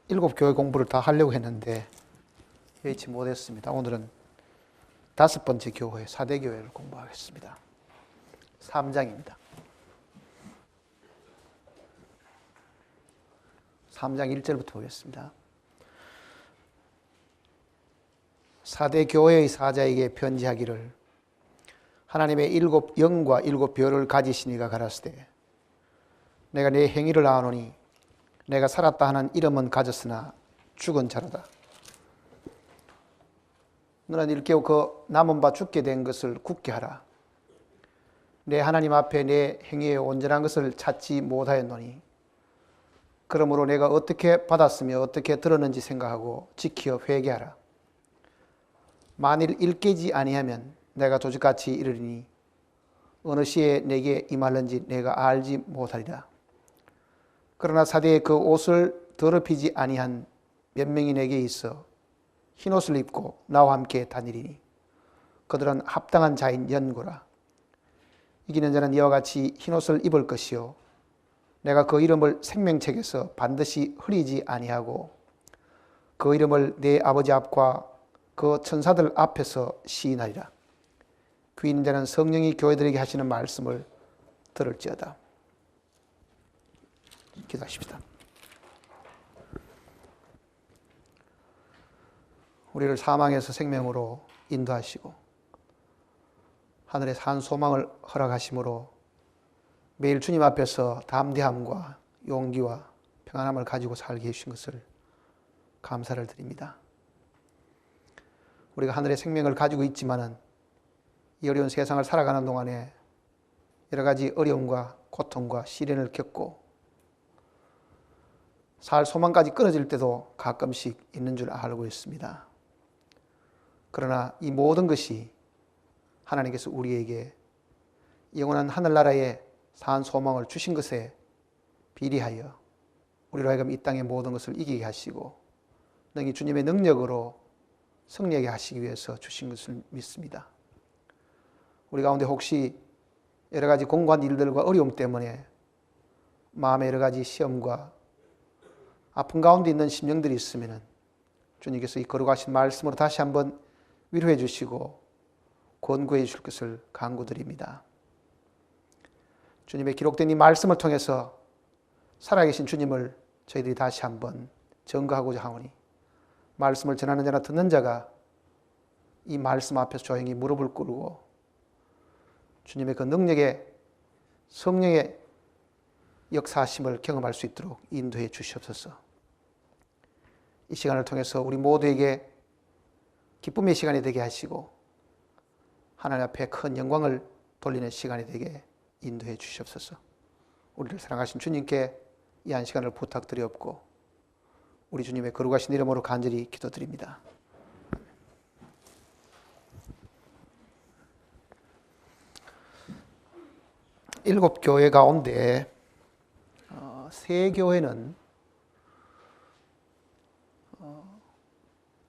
일곱 교회 공부를 다 하려고 했는데 여의치 못했습니다. 오늘은 5번째 교회, 4대 교회를 공부하겠습니다. 3장입니다. 3장 1절부터 보겠습니다. 4대 교회의 사자에게 편지하기를 하나님의 7 영과 7 별을 가지시니가 가라사대 내가 내 행위를 아노니 내가 살았다 하는 이름은 가졌으나 죽은 자로다. 너는 일깨워 그 남은 바 죽게 된 것을 굳게 하라. 내 하나님 앞에 내 행위의 온전한 것을 찾지 못하였노니 그러므로 내가 어떻게 받았으며 어떻게 들었는지 생각하고 지키어 회개하라. 만일 일깨지 아니하면 내가 조직같이 이르리니 어느 시에 내게 임할는지 내가 알지 못하리라. 그러나 사대에 그 옷을 더럽히지 아니한 몇 명이 내게 있어 흰옷을 입고 나와 함께 다니리니 그들은 합당한 자인 연고라. 이기는 자는 이와 같이 흰옷을 입을 것이요 내가 그 이름을 생명책에서 반드시 흐리지 아니하고 그 이름을 내 아버지 앞과 그 천사들 앞에서 시인하리라. 귀 있는 자는 성령이 교회들에게 하시는 말씀을 들을지어다. 기도하십시다. 우리를 사망에서 생명으로 인도하시고 하늘의 산 소망을 허락하심으로 매일 주님 앞에서 담대함과 용기와 평안함을 가지고 살게 해주신 것을 감사를 드립니다. 우리가 하늘의 생명을 가지고 있지만은 이 어려운 세상을 살아가는 동안에 여러 가지 어려움과 고통과 시련을 겪고 살 소망까지 끊어질 때도 가끔씩 있는 줄 알고 있습니다. 그러나 이 모든 것이 하나님께서 우리에게 영원한 하늘나라의 산 소망을 주신 것에 비례하여 우리로 하여금 이 땅의 모든 것을 이기게 하시고 능히 주님의 능력으로 승리하게 하시기 위해서 주신 것을 믿습니다. 우리 가운데 혹시 여러 가지 공고한 일들과 어려움 때문에 마음에 여러 가지 시험과 아픔 가운데 있는 심령들이 있으면 주님께서 이 거룩하신 말씀으로 다시 한번 위로해 주시고 권고해 주실 것을 간구드립니다. 주님의 기록된 이 말씀을 통해서 살아계신 주님을 저희들이 다시 한번 증거하고자 하오니 말씀을 전하는 자나 듣는 자가 이 말씀 앞에서 조용히 무릎을 꿇고 주님의 그 능력의 성령의 역사하심을 경험할 수 있도록 인도해 주시옵소서. 이 시간을 통해서 우리 모두에게 기쁨의 시간이 되게 하시고 하나님 앞에 큰 영광을 돌리는 시간이 되게 인도해 주시옵소서. 우리를 사랑하신 주님께 이 한 시간을 부탁드리옵고 우리 주님의 거룩하신 이름으로 간절히 기도드립니다. 일곱 교회 가운데 세 교회는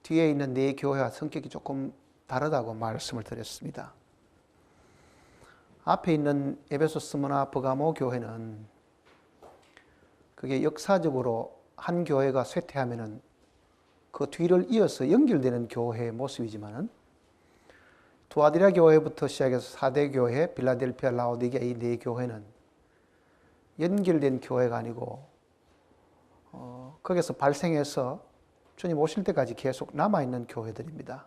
뒤에 있는 네 교회와 성격이 조금 다르다고 말씀을 드렸습니다. 앞에 있는 에베소, 스무나, 버가모 교회는 그게 역사적으로 한 교회가 쇠퇴하면은 그 뒤를 이어서 연결되는 교회의 모습이지만은 두아디라 교회부터 시작해서 4대 교회, 빌라델피아, 라오디게아 이 네 교회는 연결된 교회가 아니고 거기서 발생해서 주님 오실 때까지 계속 남아있는 교회들입니다.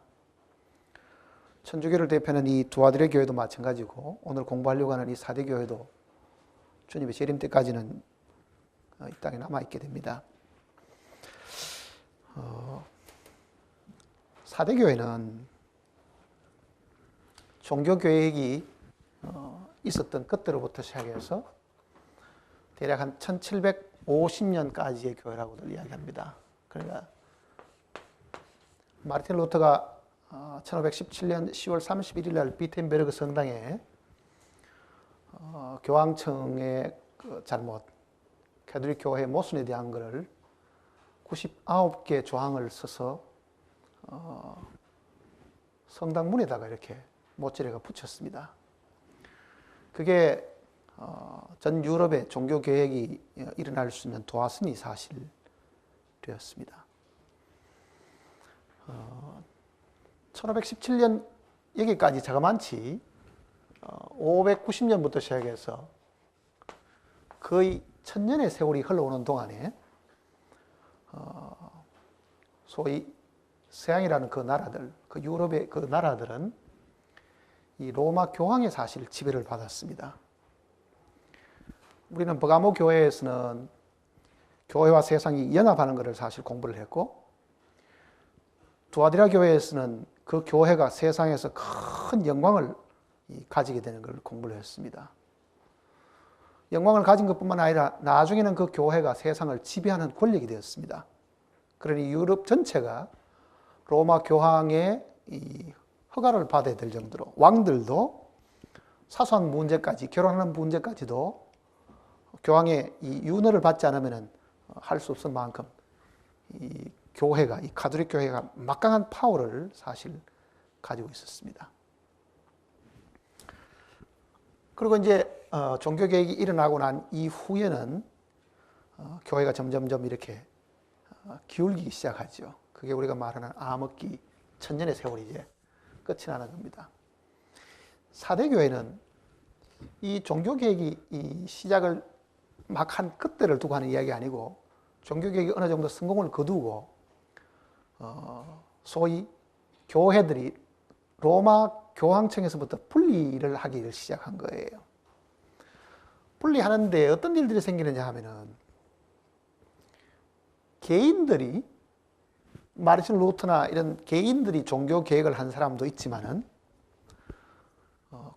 천주교를 대표하는 이 두아디라 교회도 마찬가지고 오늘 공부하려고 하는 이 4대 교회도 주님의 재림 때까지는 이 땅에 남아있게 됩니다. 4대 교회는 종교개혁이 있었던 그때로부터 시작해서 대략 한 1750년까지의 교회라고들 이야기합니다. 그러니까 마르틴 루터가 1517년 10월 31일 날 비텐베르그 성당에 교황청의 그 잘못, 가톨릭 교회의 모순에 대한 것을 99개 조항을 써서 성당 문에다가 이렇게 모짜리가 붙였습니다. 그게 전 유럽의 종교 개혁이 일어날 수 있는 도화선이 사실 되었습니다. 1517년 여기까지 자그만치 590년부터 시작해서 거의 1000년의 세월이 흘러오는 동안에 소위 서양이라는 그 나라들, 그 유럽의 그 나라들은 이 로마 교황의 사실 지배를 받았습니다. 우리는 버가모 교회에서는 교회와 세상이 연합하는 것을 사실 공부를 했고, 두아디라 교회에서는 그 교회가 세상에서 큰 영광을 가지게 되는 걸 공부를 했습니다. 영광을 가진 것뿐만 아니라 나중에는 그 교회가 세상을 지배하는 권력이 되었습니다. 그러니 유럽 전체가 로마 교황의 이 허가를 받아야 될 정도로, 왕들도 사소한 문제까지, 결혼하는 문제까지도 교황의 이 윤허를 받지 않으면 할 수 없을 만큼 이 교회가, 이 가톨릭 교회가 막강한 파워를 사실 가지고 있었습니다. 그리고 이제 종교개혁이 일어나고 난 이후에는 교회가 점점점 이렇게 기울기 시작하죠. 그게 우리가 말하는 암흑기, 1000년의 세월이 이제 끝이 나는 겁니다. 사대교회는 이 종교개혁이 이 시작을 막 한 끝대를 두고 하는 이야기 아니고, 종교개혁이 어느 정도 성공을 거두고 소위 교회들이 로마 교황청에서부터 분리를 하기를 시작한 거예요. 분리하는데 어떤 일들이 생기느냐 하면은, 개인들이, 마르틴 루터나 이런 개인들이 종교 개혁을 한 사람도 있지만은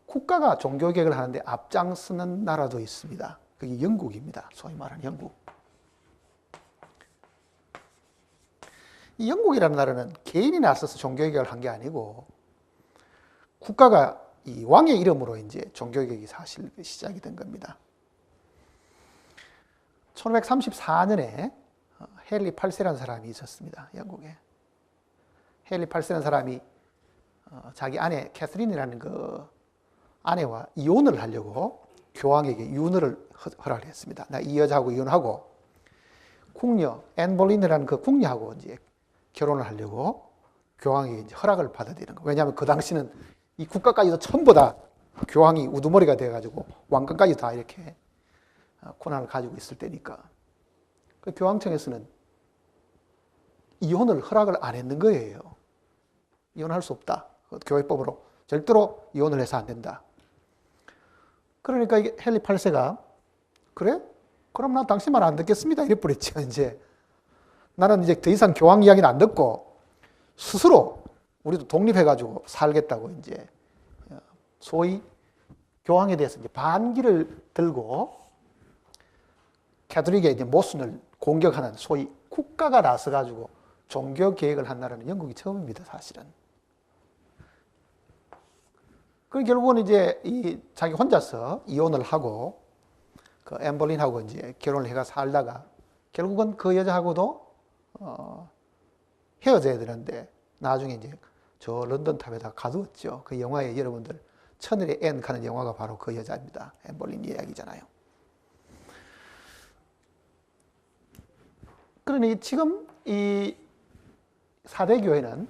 국가가 종교 개혁을 하는데 앞장서는 나라도 있습니다. 그게 영국입니다. 소위 말하는 영국. 이 영국이라는 나라는 개인이 나서서 종교 개혁을 한 게 아니고, 국가가 이 왕의 이름으로 이제 종교 개혁이 사실 시작이 된 겁니다. 1534년에 헨리 8세라는 사람이 있었습니다. 영국에. 헨리 8세라는 사람이 자기 아내 캐서린이라는 그 아내와 이혼을 하려고 교황에게 윤허를 허락을 했습니다. 나 이 여자하고 이혼하고 궁녀 앤 볼린이라는 그 궁녀하고 이제 결혼을 하려고 교황에게 이제 허락을 받아야 되는 거. 왜냐하면 그 당시는 이 국가까지도 전부 다 교황이 우두머리가 돼가지고 왕권까지 다 이렇게 권한을 가지고 있을 때니까. 그 교황청에서는 이혼을 허락을 안 했는 거예요. 이혼할 수 없다. 교회법으로 절대로 이혼을 해서 안 된다. 그러니까 이게 헨리 8세가 그래? 그럼 난 당신 말 안 듣겠습니다. 이래 버렸죠. 이제 나는 이제 더 이상 교황 이야기는 안 듣고 스스로 우리도 독립해가지고 살겠다고 이제 소위 교황에 대해서 이제 반기를 들고 가톨릭의 이제 모순을 공격하는 소위 국가가 나서가지고 종교 개혁을 한 나라는 영국이 처음입니다, 사실은. 그 결국은 이제 이 자기 혼자서 이혼을 하고 그 엠볼린하고 이제 결혼을 해가 살다가 결국은 그 여자하고도 헤어져야 되는데 나중에 이제 저 런던 탑에다 가두었죠. 그 영화에 여러분들 천일의 앤 가는 영화가 바로 그 여자입니다. 엠볼린 이야기잖아요. 그러니 지금 이 4대 교회는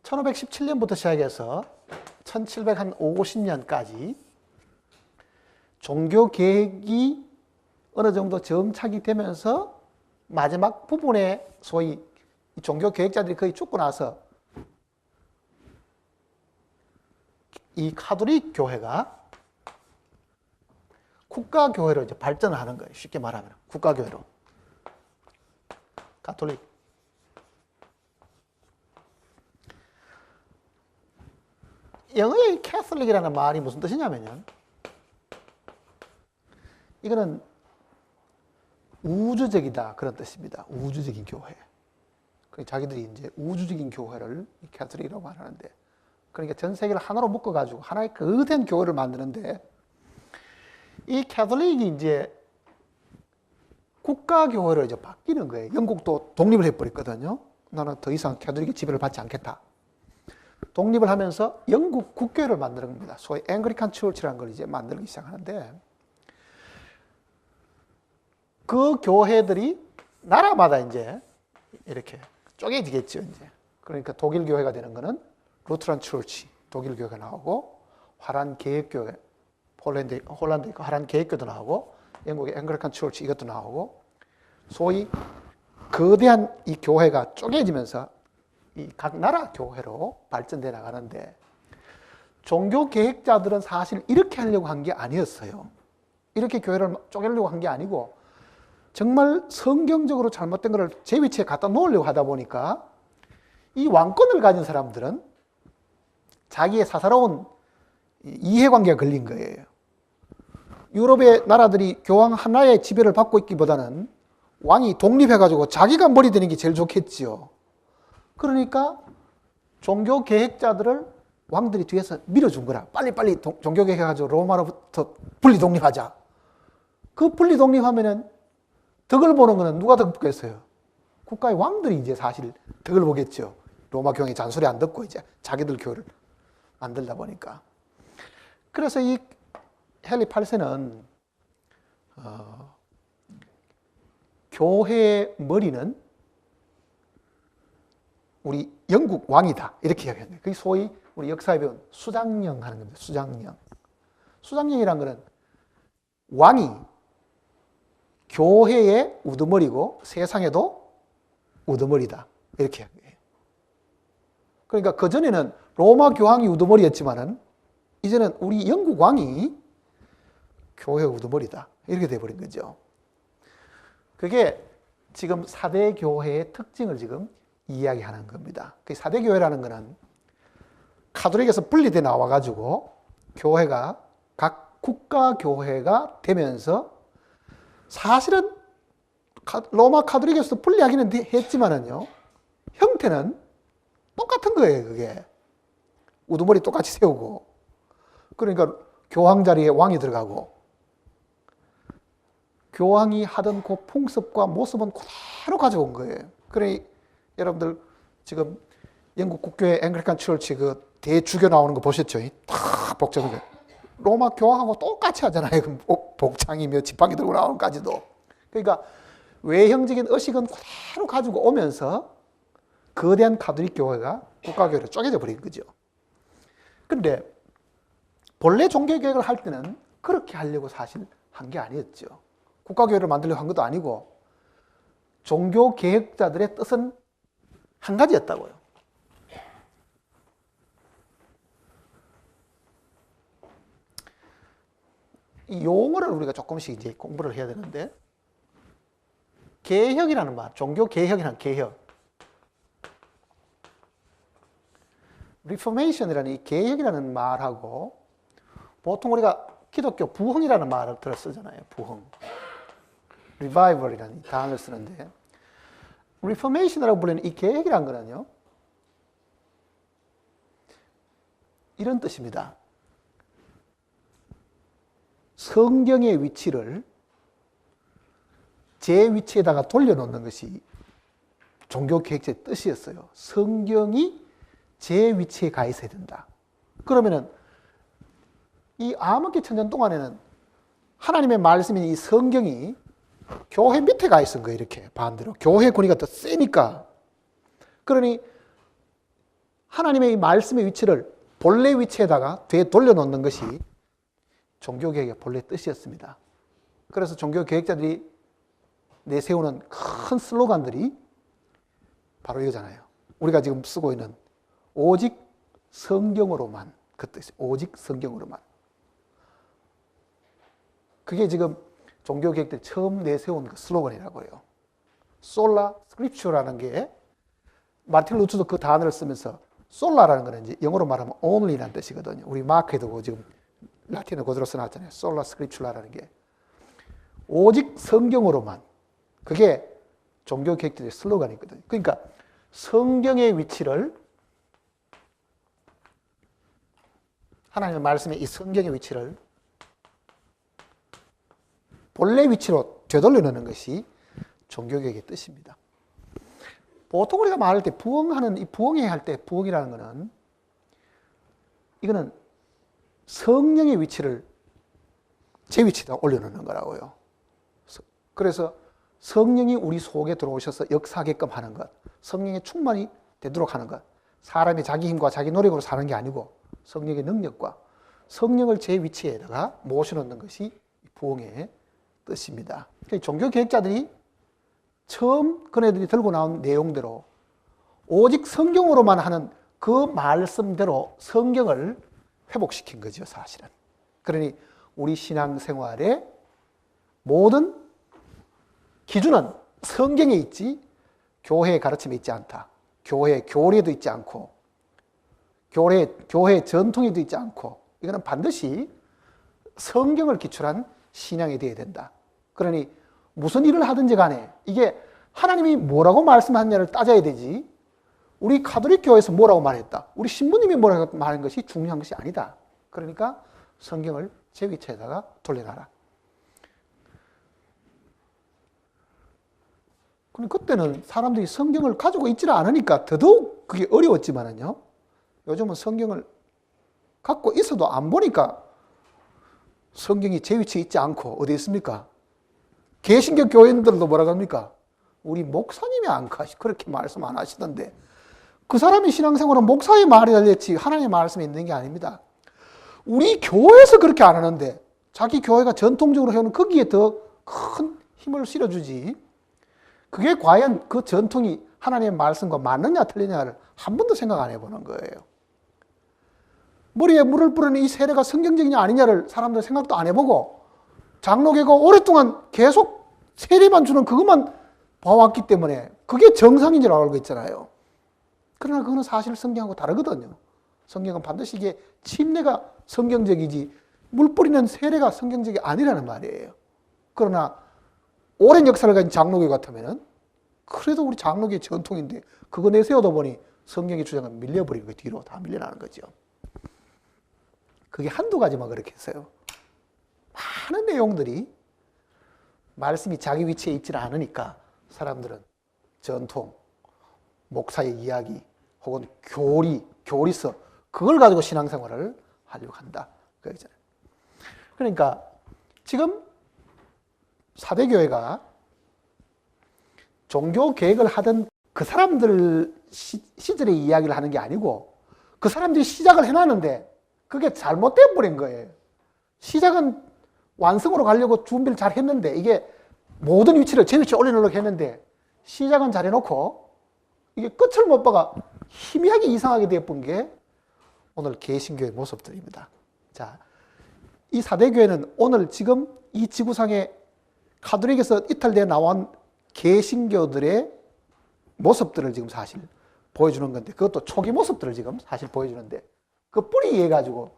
1517년부터 시작해서 1750년까지 종교 개혁이 어느 정도 정착이 되면서 마지막 부분에 소위 종교 개혁자들이 거의 죽고 나서 이 가톨릭 교회가 국가 교회로 이제 발전을 하는 거예요. 쉽게 말하면 국가 교회로. 가톨릭. 영어의 캐톨릭이라는 말이 무슨 뜻이냐면요. 이거는 우주적이다 그런 뜻입니다. 우주적인 교회. 자기들이 이제 우주적인 교회를 캐톨릭이라고 하는데, 그러니까 전 세계를 하나로 묶어가지고 하나의 거대한 교회를 만드는데, 이 캐톨릭이 이제 국가 교회로 이제 바뀌는 거예요. 영국도 독립을 해버렸거든요. 나는 더 이상 캐톨릭의 지배를 받지 않겠다. 독립을 하면서 영국 국교회를 만드는 겁니다. 소위 앵글리칸 처치라는 걸 이제 만들기 시작하는데, 그 교회들이 나라마다 이제 이렇게 쪼개지겠죠, 이제. 그러니까 독일 교회가 되는 거는 루트란 처치, 독일 교회가 나오고, 화란 개혁교회, 홀란드 있고 화란 개혁교도 나오고, 영국의 앵글리칸 처치 이것도 나오고, 소위 거대한 이 교회가 쪼개지면서 이 각 나라 교회로 발전돼 나가는데, 종교 계획자들은 사실 이렇게 하려고 한 게 아니었어요. 이렇게 교회를 쪼개려고 한 게 아니고, 정말 성경적으로 잘못된 것을 제 위치에 갖다 놓으려고 하다 보니까 이 왕권을 가진 사람들은 자기의 사사로운 이해관계가 걸린 거예요. 유럽의 나라들이 교황 하나의 지배를 받고 있기보다는 왕이 독립해가지고 자기가 머리 되는 게 제일 좋겠지요. 그러니까 종교 계획자들을 왕들이 뒤에서 밀어준 거라. 빨리빨리 종교 계획해가지고 로마로부터 분리 독립하자. 그 분리 독립하면은 덕을 보는 거는 누가 덕 보겠어요? 국가의 왕들이 이제 사실 덕을 보겠죠. 로마 교황의 잔소리 안 듣고 이제 자기들 교회를 만들다 보니까. 그래서 이 헨리 8세는 교회의 머리는 우리 영국 왕이다 이렇게 이야기합니다. 그게 소위 우리 역사에 배운 수장령 하는 겁니다. 수장령. 수장령이란 거는 왕이 교회의 우두머리고 세상에도 우두머리다 이렇게 이야기해요. 그러니까 그전에는 로마 교황이 우두머리였지만은 이제는 우리 영국 왕이 교회 우두머리다 이렇게 돼버린 거죠. 그게 지금 4대 교회의 특징을 지금 이야기하는 겁니다. 그 4대 교회라는 거는 카톨릭에서 분리돼 나와가지고 교회가 각 국가 교회가 되면서 사실은 로마 카톨릭에서도 분리하기는 했지만은요, 형태는 똑같은 거예요, 그게. 우두머리 똑같이 세우고. 그러니까 교황 자리에 왕이 들어가고, 교황이 하던 그 풍습과 모습은 그대로 가져온 거예요. 그래, 여러분들 지금 영국 국교의 앵글리칸 처치 그 대주교 나오는 거 보셨죠? 다 복잡한 거. 로마 교황하고 똑같이 하잖아요. 복장이며 지팡이 들고 나오는 까지도. 그러니까 외형적인 의식은 그대로 가지고 오면서 거대한 카톨릭 교회가 국가교회로 쪼개져 버린 거죠. 그런데 본래 종교개혁을 할 때는 그렇게 하려고 사실 한 게 아니었죠. 국가교회를 만들려고 한 것도 아니고 종교개혁자들의 뜻은 한 가지였다고요. 이 용어를 우리가 조금씩 이제 공부를 해야 되는데, 개혁이라는 말, 종교개혁이라는 개혁. 리포메이션이라는 이 개혁이라는 말하고 보통 우리가 기독교 부흥이라는 말을 들어 쓰잖아요. 부흥. 리바이벌이라는 단어를 쓰는데, 리포메이션이라고 불리는 이 개혁이라는 거는요, 이런 뜻입니다. 성경의 위치를 제 위치에다가 돌려놓는 것이 종교개혁자의 뜻이었어요. 성경이 제 위치에 가 있어야 된다. 그러면은 이 암흑기 천년 동안에는 하나님의 말씀인 이 성경이 교회 밑에 가 있은 거예요. 이렇게 반대로. 교회 권위가 더 세니까. 그러니 하나님의 이 말씀의 위치를 본래 위치에다가 되돌려놓는 것이 종교개혁의 본래 뜻이었습니다. 그래서 종교개혁자들이 내세우는 큰 슬로건들이 바로 이거잖아요. 우리가 지금 쓰고 있는 오직 성경으로만, 그 뜻이 오직 성경으로만. 그게 지금 종교개혁들이 처음 내세운 그 슬로건이라고 해요. 솔라 스크립처라는 게 마틴 루터도 그 단어를 쓰면서 솔라라는 거는 이제 영어로 말하면 only라는 뜻이거든요. 우리 마크에도 지금 라틴어 그대로 써놨잖아요. 솔라 스크립처라는 게 오직 성경으로만. 그게 종교개혁들의 슬로건이거든요. 그러니까 성경의 위치를, 하나님의 말씀의 이 성경의 위치를 본래 위치로 되돌려놓는 것이 종교개혁의 뜻입니다. 보통 우리가 말할 때 부흥하는, 이 부흥회 할 때 부흥이라는 거는, 이거는 성령의 위치를 제 위치에다 올려놓는 거라고요. 그래서 성령이 우리 속에 들어오셔서 역사하게끔 하는 것, 성령의 충만이 되도록 하는 것, 사람이 자기 힘과 자기 노력으로 사는 게 아니고 성령의 능력과 성령을 제 위치에다가 모셔놓는 것이 부흥의 뜻입니다. 종교 개혁자들이 처음 그네들이 들고 나온 내용대로 오직 성경으로만 하는 그 말씀대로 성경을 회복시킨 거죠, 사실은. 그러니 우리 신앙생활의 모든 기준은 성경에 있지 교회의 가르침에 있지 않다. 교회 교리에도 있지 않고 교회 전통에도 있지 않고 이거는 반드시 성경을 기출한 신앙이 되어야 된다. 그러니 무슨 일을 하든지 간에 이게 하나님이 뭐라고 말씀하느냐를 따져야 되지 우리 가톨릭 교회에서 뭐라고 말했다, 우리 신부님이 뭐라고 말한 것이 중요한 것이 아니다. 그러니까 성경을 제 위치에다가 돌려놔라. 근데 그때는 사람들이 성경을 가지고 있지를 않으니까 더더욱 그게 어려웠지만은요, 요즘은 성경을 갖고 있어도 안 보니까 성경이 제 위치에 있지 않고 어디 있습니까? 개신교 교인들도 뭐라고 합니까? 우리 목사님이 안 가시 그렇게 말씀 안 하시던데, 그 사람의 신앙생활은 목사의 말이 달렸지 하나님의 말씀이 있는 게 아닙니다. 우리 교회에서 그렇게 안 하는데 자기 교회가 전통적으로 해오는 거기에 더 큰 힘을 실어주지, 그게 과연 그 전통이 하나님의 말씀과 맞느냐 틀리냐를 한 번도 생각 안 해보는 거예요. 머리에 물을 뿌리는 이 세례가 성경적이냐 아니냐를 사람들 생각도 안 해보고 장로교가 오랫동안 계속 세례만 주는 그것만 봐왔기 때문에 그게 정상인 줄 알고 있잖아요. 그러나 그거는 사실 성경하고 다르거든요. 성경은 반드시 이게 침례가 성경적이지 물 뿌리는 세례가 성경적이 아니라는 말이에요. 그러나 오랜 역사를 가진 장로교 같으면은 그래도 우리 장로교의 전통인데 그거 내세우다 보니 성경의 주장은 밀려버리는 거예요. 뒤로 다 밀려나는 거죠. 그게 한두 가지만 그렇게 했어요. 많은 내용들이 말씀이 자기 위치에 있지는 않으니까 사람들은 전통, 목사의 이야기 혹은 교리서 그걸 가지고 신앙생활을 하려고 한다. 그러니까 지금 사대교회가 종교 개혁을 하던 그 사람들 시절의 이야기를 하는 게 아니고 그 사람들이 시작을 해놨는데 그게 잘못돼 버린 거예요. 시작은 완성으로 가려고 준비를 잘 했는데 이게 모든 위치를 제 위치에 올려놓으려고 했는데 시작은 잘 해놓고 이게 끝을 못 봐가 희미하게 이상하게 되어본 게 오늘 개신교의 모습들입니다. 자, 이 사대교회는 오늘 지금 이 지구상에 가톨릭에서 이탈되어 나온 개신교들의 모습들을 지금 사실 보여주는 건데, 그것도 초기 모습들을 지금 사실 보여주는데, 그 뿌리 이어가지고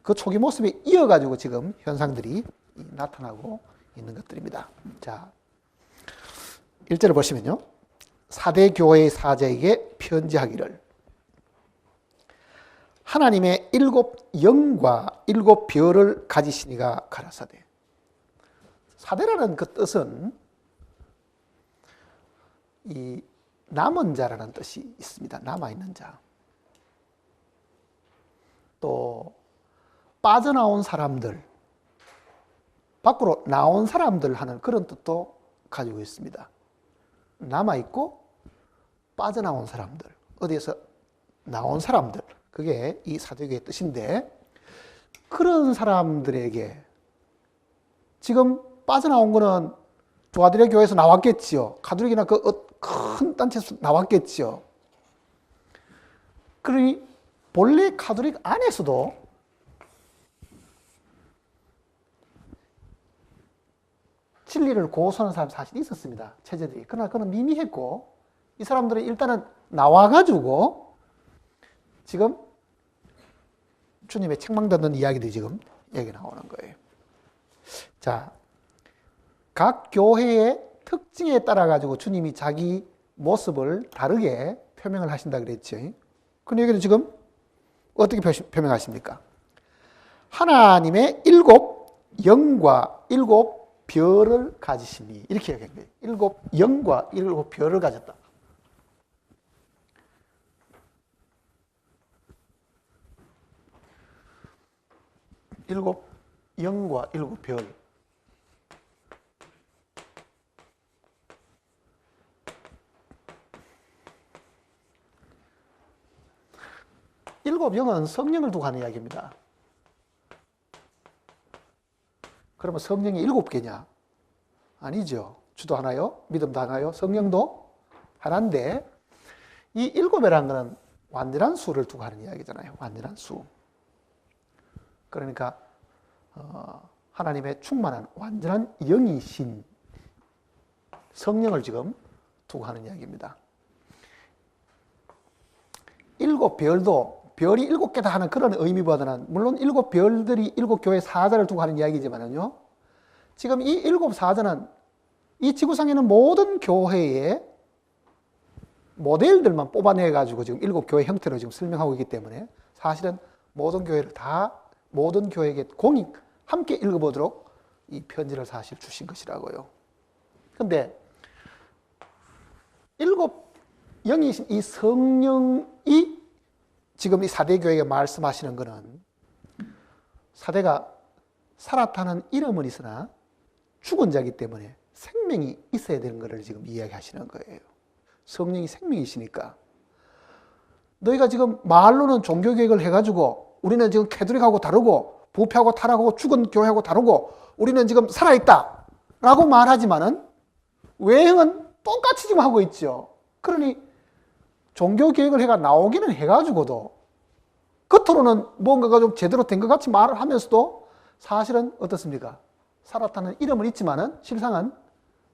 그 초기 모습에 이어가지고 지금 현상들이 나타나고 있는 것들입니다. 자, 1절을 보시면요. 사대교회의 사자에게 편지하기를 하나님의 7 영과 7 별을 가지시니가 가라사대. 사대라는 그 뜻은 이 남은 자라는 뜻이 있습니다. 남아있는 자. 또 빠져나온 사람들, 밖으로 나온 사람들 하는 그런 뜻도 가지고 있습니다. 남아있고 빠져나온 사람들, 어디에서 나온 사람들, 그게 이 사대교의 뜻인데, 그런 사람들에게 지금 빠져나온 거는 조아들의 교회에서 나왔겠지요. 가톨릭이나 그 큰 단체에서 나왔겠지요. 그러니 본래 가톨릭 안에서도 진리를 고수하는 사람이 사실 있었습니다. 체제들이. 그러나 그건 미미했고, 이 사람들은 일단은 나와가지고 지금 주님의 책망받는 이야기들이 지금 여기 나오는 거예요. 자, 각 교회의 특징에 따라 가지고 주님이 자기 모습을 다르게 표명을 하신다 그랬죠. 근데 여기는 지금 어떻게 표명하십니까? 하나님의 7 영과 7 별을 가지시니, 이렇게 얘기한 거예요. 7 영과 7 별을 가졌다. 일곱 영과 7 별. 일곱 영은 성령을 두고 하는 이야기입니다. 그러면 성령이 7개냐? 아니죠. 주도 하나요? 믿음도 하나요? 성령도 하나인데 이 7이라는 것은 완전한 수를 두고 하는 이야기잖아요. 완전한 수. 그러니까 하나님의 충만한 완전한 영이신 성령을 지금 두고 하는 이야기입니다. 7별도 별이 7개다 하는 그런 의미보다는 물론 7별들이 7교회 사자를 두고 하는 이야기지만요. 지금 이 7사자는 이 지구상에는 모든 교회의 모델들만 뽑아내가지고 지금 7교회 형태로 지금 설명하고 있기 때문에 사실은 모든 교회를 다 모든 교회에게 공익 함께 읽어보도록 이 편지를 사실 주신 것이라고요. 근데 7영이신 이 성령이 지금 이 사대교회에 말씀하시는 것은 사대가 살았다는 이름은 있으나 죽은 자이기 때문에 생명이 있어야 되는 것을 지금 이야기하시는 거예요. 성령이 생명이시니까 너희가 지금 말로는 종교개혁을 해가지고 우리는 지금 캐톨릭하고 다르고 부패하고 타락하고 죽은 교회하고 다르고 우리는 지금 살아있다 라고 말하지만은 외형은 똑같이 지금 하고 있죠. 그러니 종교개혁을 해가 나오기는 해가지고도 겉으로는 뭔가가 좀 제대로 된 것 같이 말을 하면서도 사실은 어떻습니까? 살았다는 이름은 있지만은 실상은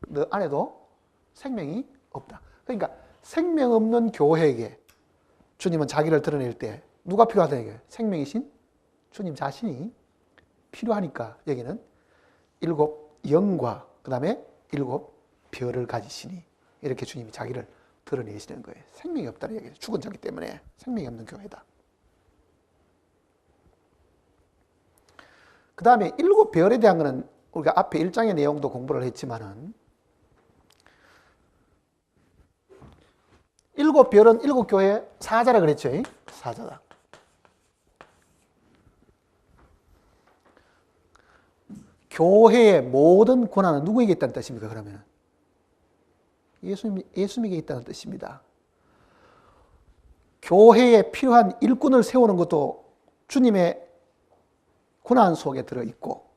너 안에도 생명이 없다. 그러니까 생명 없는 교회에게 주님은 자기를 드러낼 때 누가 필요하다는 얘기예요? 생명이신 주님 자신이 필요하니까 여기는 7영과 그 다음에 7별을 가지시니 이렇게 주님이 자기를 드러내시는 거예요. 생명이 없다는 얘기예요. 죽은 자기 때문에 생명이 없는 교회다. 그 다음에 7별에 대한 거는 우리가 앞에 1장의 내용도 공부를 했지만은 7별은 7교회 사자라 그랬죠. 사자다. 교회의 모든 권한은 누구에게 있다는 뜻입니까? 그러면 예수님에게 있다는 뜻입니다. 교회에 필요한 일꾼을 세우는 것도 주님의 권한 속에 들어있고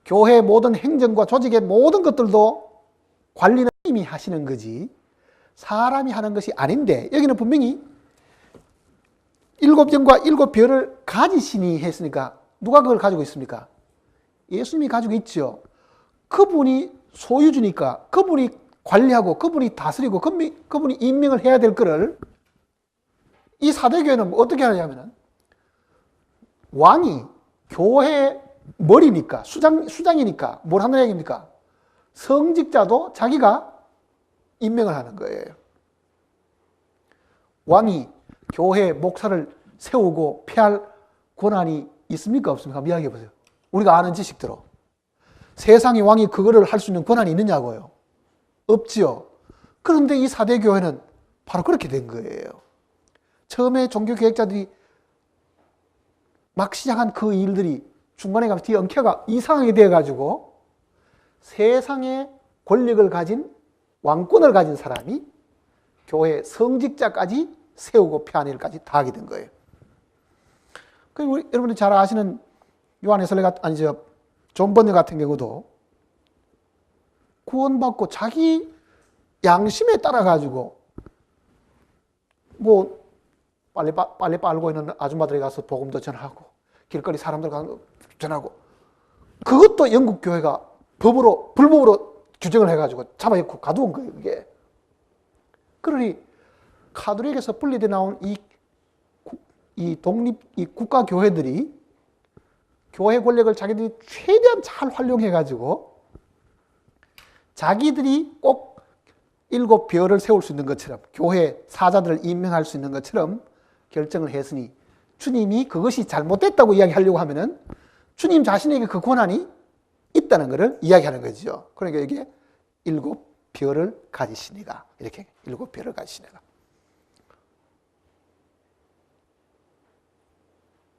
교회의 모든 행정과 조직의 모든 것들도 관리는 주님이 하시는 거지 사람이 하는 것이 아닌데 여기는 분명히 7영과 7별을 가지시니 했으니까 누가 그걸 가지고 있습니까? 예수님이 가지고 있죠. 그분이 소유주니까 그분이 관리하고 그분이 다스리고 그분이 임명을 해야 될 거를 이 사대교회는 어떻게 하냐면 왕이 교회 머리니까 수장이니까 뭘 하는 얘기입니까? 성직자도 자기가 임명을 하는 거예요. 왕이 교회 목사를 세우고 폐할 권한이 있습니까? 없습니까? 한번 이야기해 보세요. 우리가 아는 지식대로. 세상의 왕이 그거를 할 수 있는 권한이 있느냐고요? 없지요. 그런데 이 사대교회는 바로 그렇게 된 거예요. 처음에 종교개혁자들이 막 시작한 그 일들이 중간에 가면 뒤에 엉켜가 이상하게 되어가지고 세상의 권력을 가진 왕권을 가진 사람이 교회 성직자까지 세우고 폐하는 일까지 다 하게 된 거예요. 그리고 여러분들이 잘 아시는 요한의 설례 존 번역 같은 경우도 구원받고 자기 양심에 따라 가지고 뭐 빨리 빨고 있는 아줌마들에 가서 복음도 전하고 길거리 사람들 가서 전하고 그것도 영국 교회가 불법으로 규정을 해가지고 잡아놓고 가두은 거예요. 이게 그러니 카톨릭에서 분리돼 나온 이 국가 교회들이 교회 권력을 자기들이 최대한 잘 활용해가지고 자기들이 꼭 7별을 세울 수 있는 것처럼 교회 사자들을 임명할 수 있는 것처럼 결정을 했으니 주님이 그것이 잘못됐다고 이야기하려고 하면은 주님 자신에게 그 권한이 있다는 것을 이야기하는 거죠. 그러니까 이게 7별을 가지시니가 이렇게 7별을 가지시니가.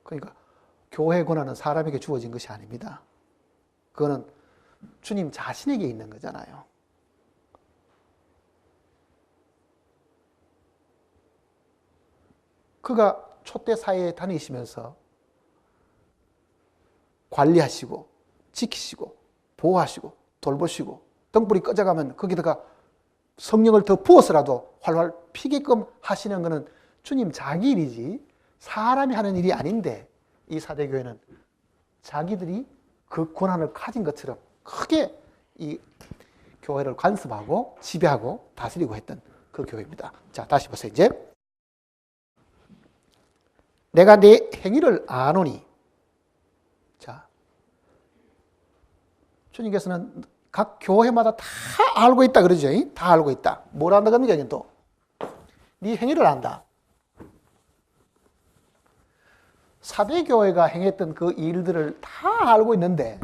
그러니까 교회 권한은 사람에게 주어진 것이 아닙니다. 그거는 주님 자신에게 있는 거잖아요. 그가 촛대 사회에 다니시면서 관리하시고 지키시고 보호하시고 돌보시고 등불이 꺼져가면 거기다가 성령을 더 부어서라도 활활 피게끔 하시는 것은 주님 자기 일이지 사람이 하는 일이 아닌데, 이 사대교회는 자기들이 그 권한을 가진 것처럼 크게 이 교회를 간섭하고 지배하고 다스리고 했던 그 교회입니다. 자, 다시 보세요. 이제 내가 네 행위를 아노니. 자, 주님께서는 각 교회마다 다 알고 있다 그러죠. 다 알고 있다. 뭘 안다 겁니까? 이게 또 네 행위를 안다. 사대교회가 행했던 그 일들을 다 알고 있는데,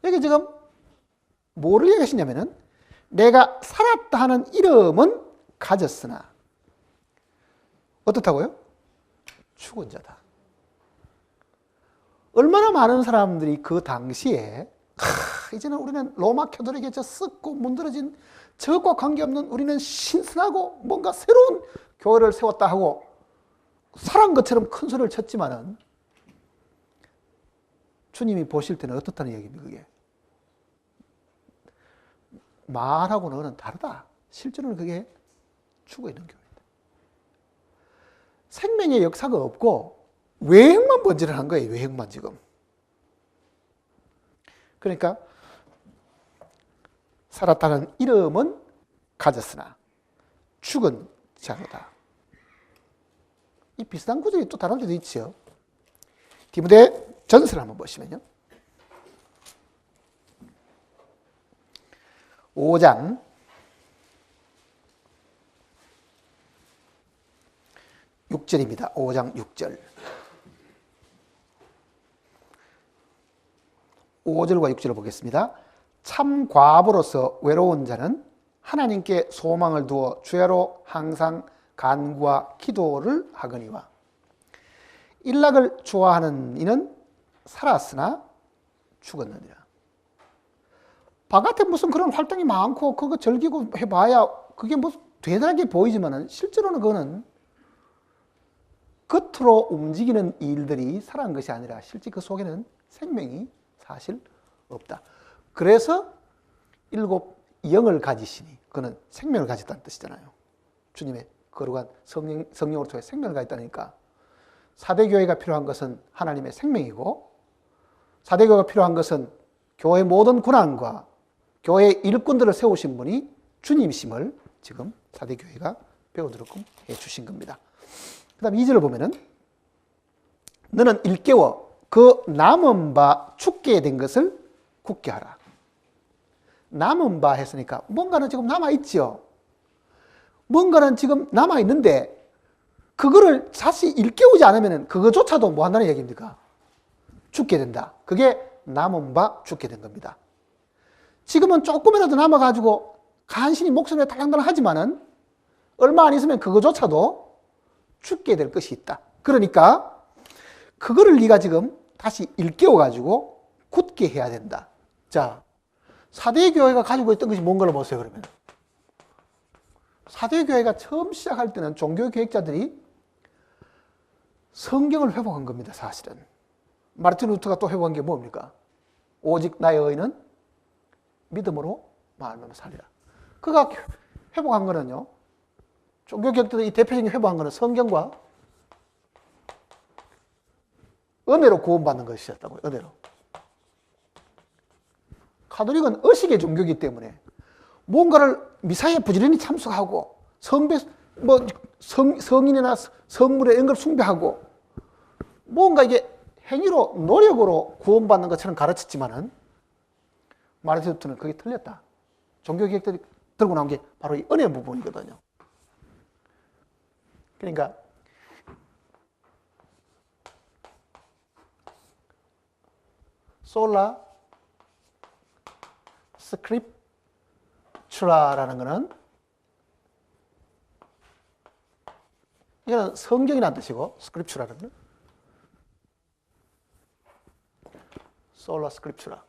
여기 지금 뭐를 얘기하시냐면은 내가 살았다 하는 이름은 가졌으나 어떻다고요? 죽은 자다. 얼마나 많은 사람들이 그 당시에 이제는 우리는 로마 교도에게 저 썩고 문드러진 저것과 관계없는 우리는 신선하고 뭔가 새로운 교회를 세웠다 하고 살한 것처럼 큰 소리를 쳤지만은 주님이 보실 때는 어떻다는 얘기입니까? 그게 말하고 너는 다르다. 실제로는 그게 죽어있는 교회다. 생명의 역사가 없고 외형만 번지를 한 거예요. 외형만 지금. 그러니까 살았다는 이름은 가졌으나 죽은 자로다. 이 비슷한 구절이 또 다른 데도 있죠. 디모데 전서를 한번 보시면요. 5장 6절입니다. 5장 6절. 5절과 6절을 보겠습니다. 참 과부로서 외로운 자는 하나님께 소망을 두어 주야로 항상 간구와 기도를 하거니와 일락을 좋아하는 이는 살았으나 죽었느니라. 바깥에 무슨 그런 활동이 많고 그거 즐기고 해봐야 그게 뭐 대단하게 보이지만은 실제로는 그거는 겉으로 움직이는 일들이 살아난 것이 아니라 실제 그 속에는 생명이 사실 없다. 그래서 7 영을 가지시니 그는 생명을 가졌다는 뜻이잖아요. 주님의 거룩한 성령으로 통해 생명을 가졌다니까 사대교회가 필요한 것은 하나님의 생명이고 사대교회가 필요한 것은 교회의 모든 권한과 교회의 일꾼들을 세우신 분이 주님이심을 지금 사대교회가 배우도록끔 해주신 겁니다. 그 다음 2절을 보면은 너는 일깨워 그 남은 바 죽게 된 것을 굳게 하라. 남은 바 했으니까 뭔가는 지금 남아있죠. 뭔가는 지금 남아있는데 그거를 다시 일깨우지 않으면 그거조차도 뭐 한다는 얘기입니까? 죽게 된다. 그게 남은 바 죽게 된 겁니다. 지금은 조금이라도 남아가지고 간신히 목숨에 달랑달랑 하지만은 얼마 안 있으면 그거조차도 죽게 될 것이 있다. 그러니까 그거를 네가 지금 다시 일깨워가지고 굳게 해야 된다. 자, 사대교회가 가지고 있던 것이 뭔가를 보세요. 그러면 사대교회가 처음 시작할 때는 종교개혁자들이 성경을 회복한 겁니다. 사실은 마르틴 루터가 또 회복한 게 뭡니까? 오직 나의 의는 믿음으로 말미암아 살리라. 그가 회복한 거는요, 종교개혁자들이 대표적인 회복한 거는 성경과 은혜로 구원받는 것이었다고요. 은혜로. 가톨릭은 의식의 종교이기 때문에 뭔가를 미사에 부지런히 참석하고 성인이나 성물에 이런 걸 숭배하고 뭔가 이게 행위로 노력으로 구원받는 것처럼 가르쳤지만은 마르틴 루터는 그게 틀렸다. 종교개혁들이 들고 나온 게 바로 이 은혜 부분이거든요. 그러니까 솔라 스크립추라라는 것은 이거는 성경이라는 뜻이고, 스크립추라는 것은 솔라 스크립추라.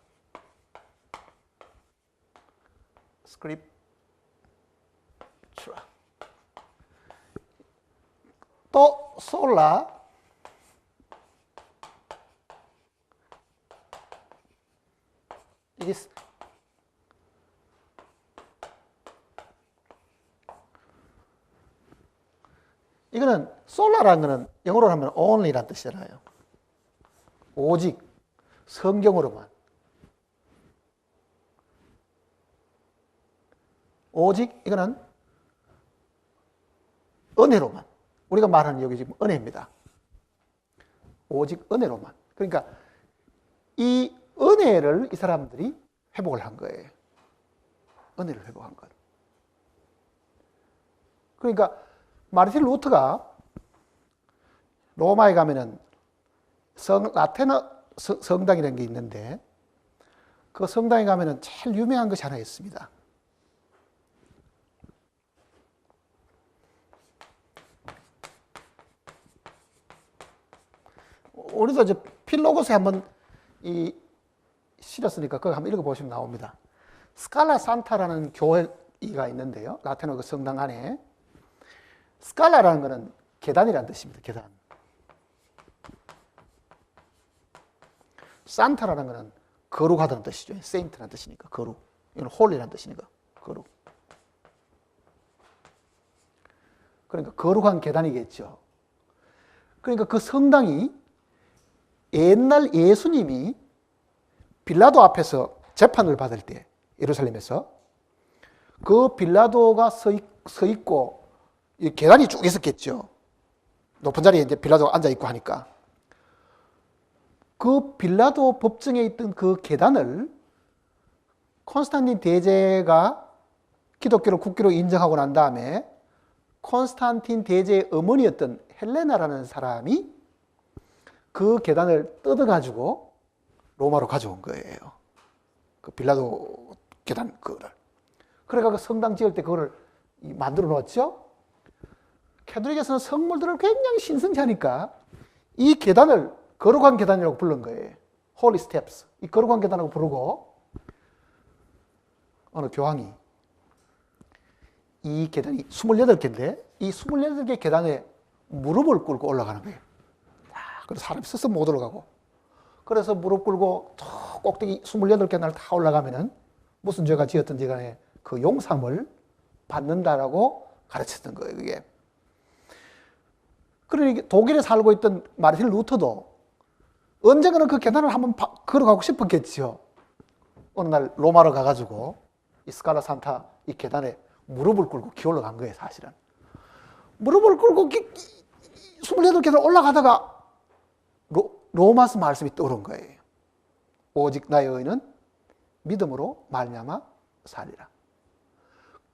스크립추라. 또 솔라 이게 이거는 솔라라는 거는 영어로 하면 only란 뜻이잖아요. 오직 성경으로만, 오직 이거는 은혜로만, 우리가 말하는 여기 지금 은혜입니다. 오직 은혜로만. 그러니까 이 은혜를 이 사람들이 회복을 한 거예요. 은혜를 회복한 것. 그러니까 마르틴 루터가 로마에 가면은 라테너 성당이라는 게 있는데 그 성당에 가면은 제일 유명한 것이 하나 있습니다. 우리도 이제 필로고스에 한번 실었으니까 그거 한번 읽어보시면 나옵니다. 스칼라 산타라는 교회가 있는데요. 라테노 그 성당 안에. 스칼라라는 것은 계단이라는 뜻입니다. 계단. 산타라는 것은 거룩하다는 뜻이죠. 세인트라는 뜻이니까 거룩. 이건 홀리라는 뜻이니까 거룩. 그러니까 거룩한 계단이겠죠. 그러니까 그 성당이 옛날 예수님이 빌라도 앞에서 재판을 받을 때 예루살렘에서 그 빌라도가 서 있고 계단이 쭉 있었겠죠. 높은 자리에 이제 빌라도가 앉아 있고 하니까 그 빌라도 법정에 있던 그 계단을 콘스탄틴 대제가 기독교를 국교로 인정하고 난 다음에 콘스탄틴 대제의 어머니였던 헬레나라는 사람이 그 계단을 뜯어가지고 로마로 가져온 거예요. 그 빌라도 계단 그거를. 그래가 그 성당 지을 때 그거를 만들어 놓았죠. 캐톨릭에서는 성물들을 굉장히 신성시 하니까 이 계단을 거룩한 계단이라고 부른 거예요. Holy Steps. 이 거룩한 계단이라고 부르고 어느 교황이 이 계단이 28개인데 이 28개 계단에 무릎을 꿇고 올라가는 거예요. 그래서 사람이 스스 못 올라가고 그래서 무릎 꿇고 저 꼭대기 28계단을 다 올라가면은 무슨 죄가 지었든지 간에 그 용서함을 받는다라고 가르쳤던 거예요, 그게. 그러니 독일에 살고 있던 마르틴 루터도 언젠가는 그 계단을 한번 걸어가고 싶었겠죠. 어느 날 로마로 가가지고 이 스칼라 산타 이 계단에 무릎을 꿇고 기어올라간 거예요, 사실은. 무릎을 꿇고 28계단 올라가다가 로마서 말씀이 떠오른 거예요. 오직 나의 의는 믿음으로 말미암아 살리라.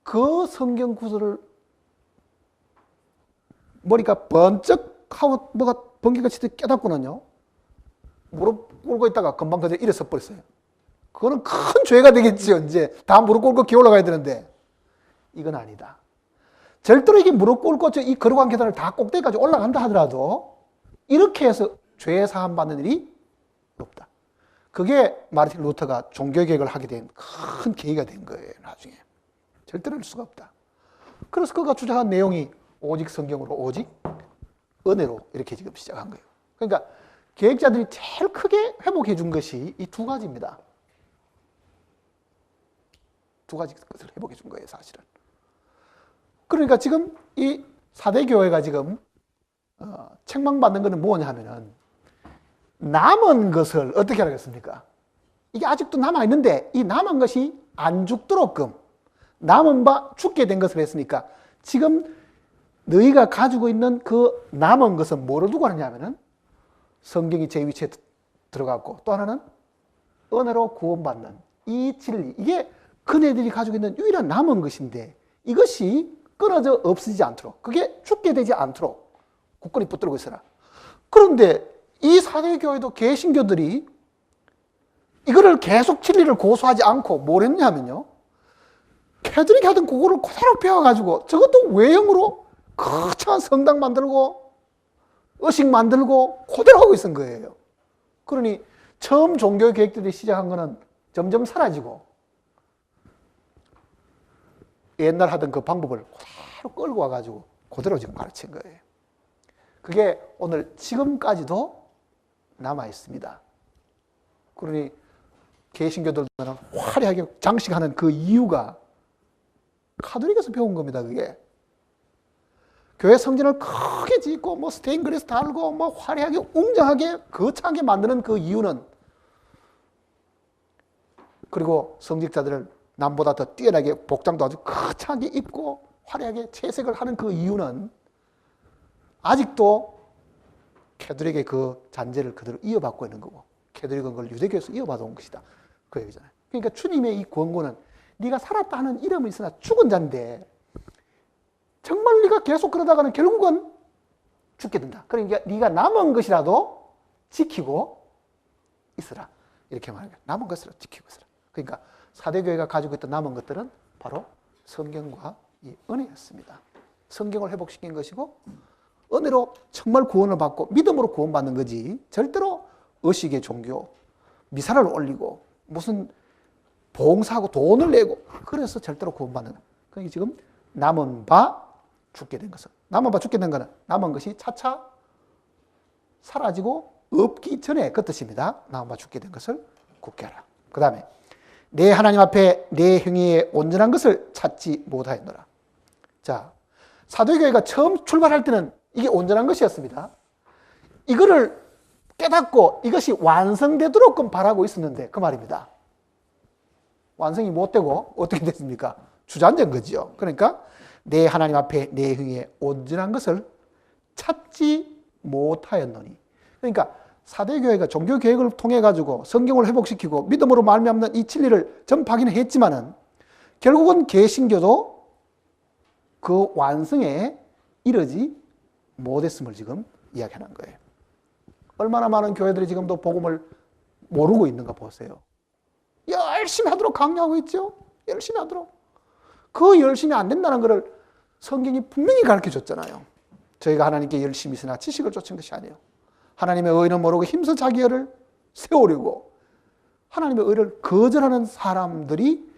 그 성경 구절을 머리가 번쩍 하고 뭐가 번개가 치듯 깨닫고는요. 무릎 꿇고 있다가 금방 그대로 일어서 버렸어요. 그거는 큰 죄가 되겠지요. 이제 다 무릎 꿇고 기어 올라가야 되는데 이건 아니다. 절대로 이게 무릎 꿇고 이 거룩한 계단을 다 꼭대기까지 올라간다 하더라도 이렇게 해서 죄 사함 받는 일이 없다. 그게 마르틴 루터가 종교개혁을 하게 된 큰 계기가 된 거예요. 나중에. 절대로 할 수가 없다. 그래서 그가 주장한 내용이 오직 성경으로 오직 은혜로 이렇게 지금 시작한 거예요. 그러니까 계획자들이 제일 크게 회복해 준 것이 이 두 가지입니다. 두 가지 것을 회복해 준 거예요, 사실은. 그러니까 지금 이 4대 교회가 지금 책망받는 것은 뭐냐 하면은 남은 것을 어떻게 하겠습니까? 이게 아직도 남아있는데 이 남은 것이 안 죽도록끔 남은 바 죽게 된 것을 했으니까 지금 너희가 가지고 있는 그 남은 것은 뭐를 두고 하느냐면은 성경이 제 위치에 들어갔고 또 하나는 은혜로 구원받는 이 진리, 이게 그네들이 가지고 있는 유일한 남은 것인데 이것이 끊어져 없어지지 않도록, 그게 죽게 되지 않도록 굳건히 붙들고 있어라. 그런데 이 사대교회도 개신교들이 이거를 계속 진리를 고수하지 않고 뭘 했냐면요, 캐톨릭이 하던 그거를 그대로 배워가지고 저것도 외형으로 거창한 성당 만들고 의식 만들고 그대로 하고 있는 거예요. 그러니 처음 종교 계획들이 시작한 거는 점점 사라지고 옛날 하던 그 방법을 그대로 끌고 와가지고 그대로 지금 가르친 거예요. 그게 오늘 지금까지도 남아 있습니다. 그러니 개신교들도 화려하게 장식하는 그 이유가 가톨릭에서 배운 겁니다. 그게 교회 성전을 크게 짓고 뭐 스테인글라스 달고 뭐 화려하게 웅장하게 거창하게 만드는 그 이유는, 그리고 성직자들을 남보다 더 뛰어나게 복장도 아주 거창하게 입고 화려하게 채색을 하는 그 이유는 아직도 캐톨릭의 그 잔재를 그대로 이어받고 있는 거고, 캐톨릭은 그걸 유대교에서 이어받아 온 것이다, 그 얘기잖아요. 그러니까 주님의 이 권고는 네가 살았다 하는 이름은 있으나 죽은 자인데 정말 네가 계속 그러다가는 결국은 죽게 된다. 그러니까 네가 남은 것이라도 지키고 있으라, 이렇게 말해요. 남은 것을 지키고 있으라. 그러니까 사대교회가 가지고 있던 남은 것들은 바로 성경과 이 은혜였습니다. 성경을 회복시킨 것이고 은혜로 정말 구원을 받고 믿음으로 구원받는 거지, 절대로 의식의 종교, 미사를 올리고 무슨 봉사하고 돈을 내고 그래서 절대로 구원받는 거예요. 그러니까 지금 남은 바 죽게 된 것은, 남은 바 죽게 된 것은 남은 것이 차차 사라지고 없기 전에 그 뜻입니다. 남은 바 죽게 된 것을 굳게 하라. 그 다음에 내 하나님 앞에 내 행위의 온전한 것을 찾지 못하였노라. 자, 사도교회가 처음 출발할 때는 이게 온전한 것이었습니다. 이거를 깨닫고 이것이 완성되도록 바라고 있었는데 그 말입니다. 완성이 못 되고 어떻게 됐습니까? 주저앉은 거지요. 그러니까 내 하나님 앞에 내 행위의 온전한 것을 찾지 못하였노니. 그러니까 사대교회가 종교개혁을 통해 가지고 성경을 회복시키고 믿음으로 말미암는 이 진리를 전파하기는 했지만은 결국은 개신교도 그 완성에 이르지 못했음을 지금 이야기하는 거예요. 얼마나 많은 교회들이 지금도 복음을 모르고 있는가 보세요. 열심히 하도록 강요하고 있죠. 열심히 하도록. 그 열심히 안 된다는 것을 성경이 분명히 가르쳐 줬잖아요. 저희가 하나님께 열심히 있으나 지식을 쫓은 것이 아니에요. 하나님의 의는 모르고 힘써 자기 의를 세우려고 하나님의 의를 거절하는 사람들이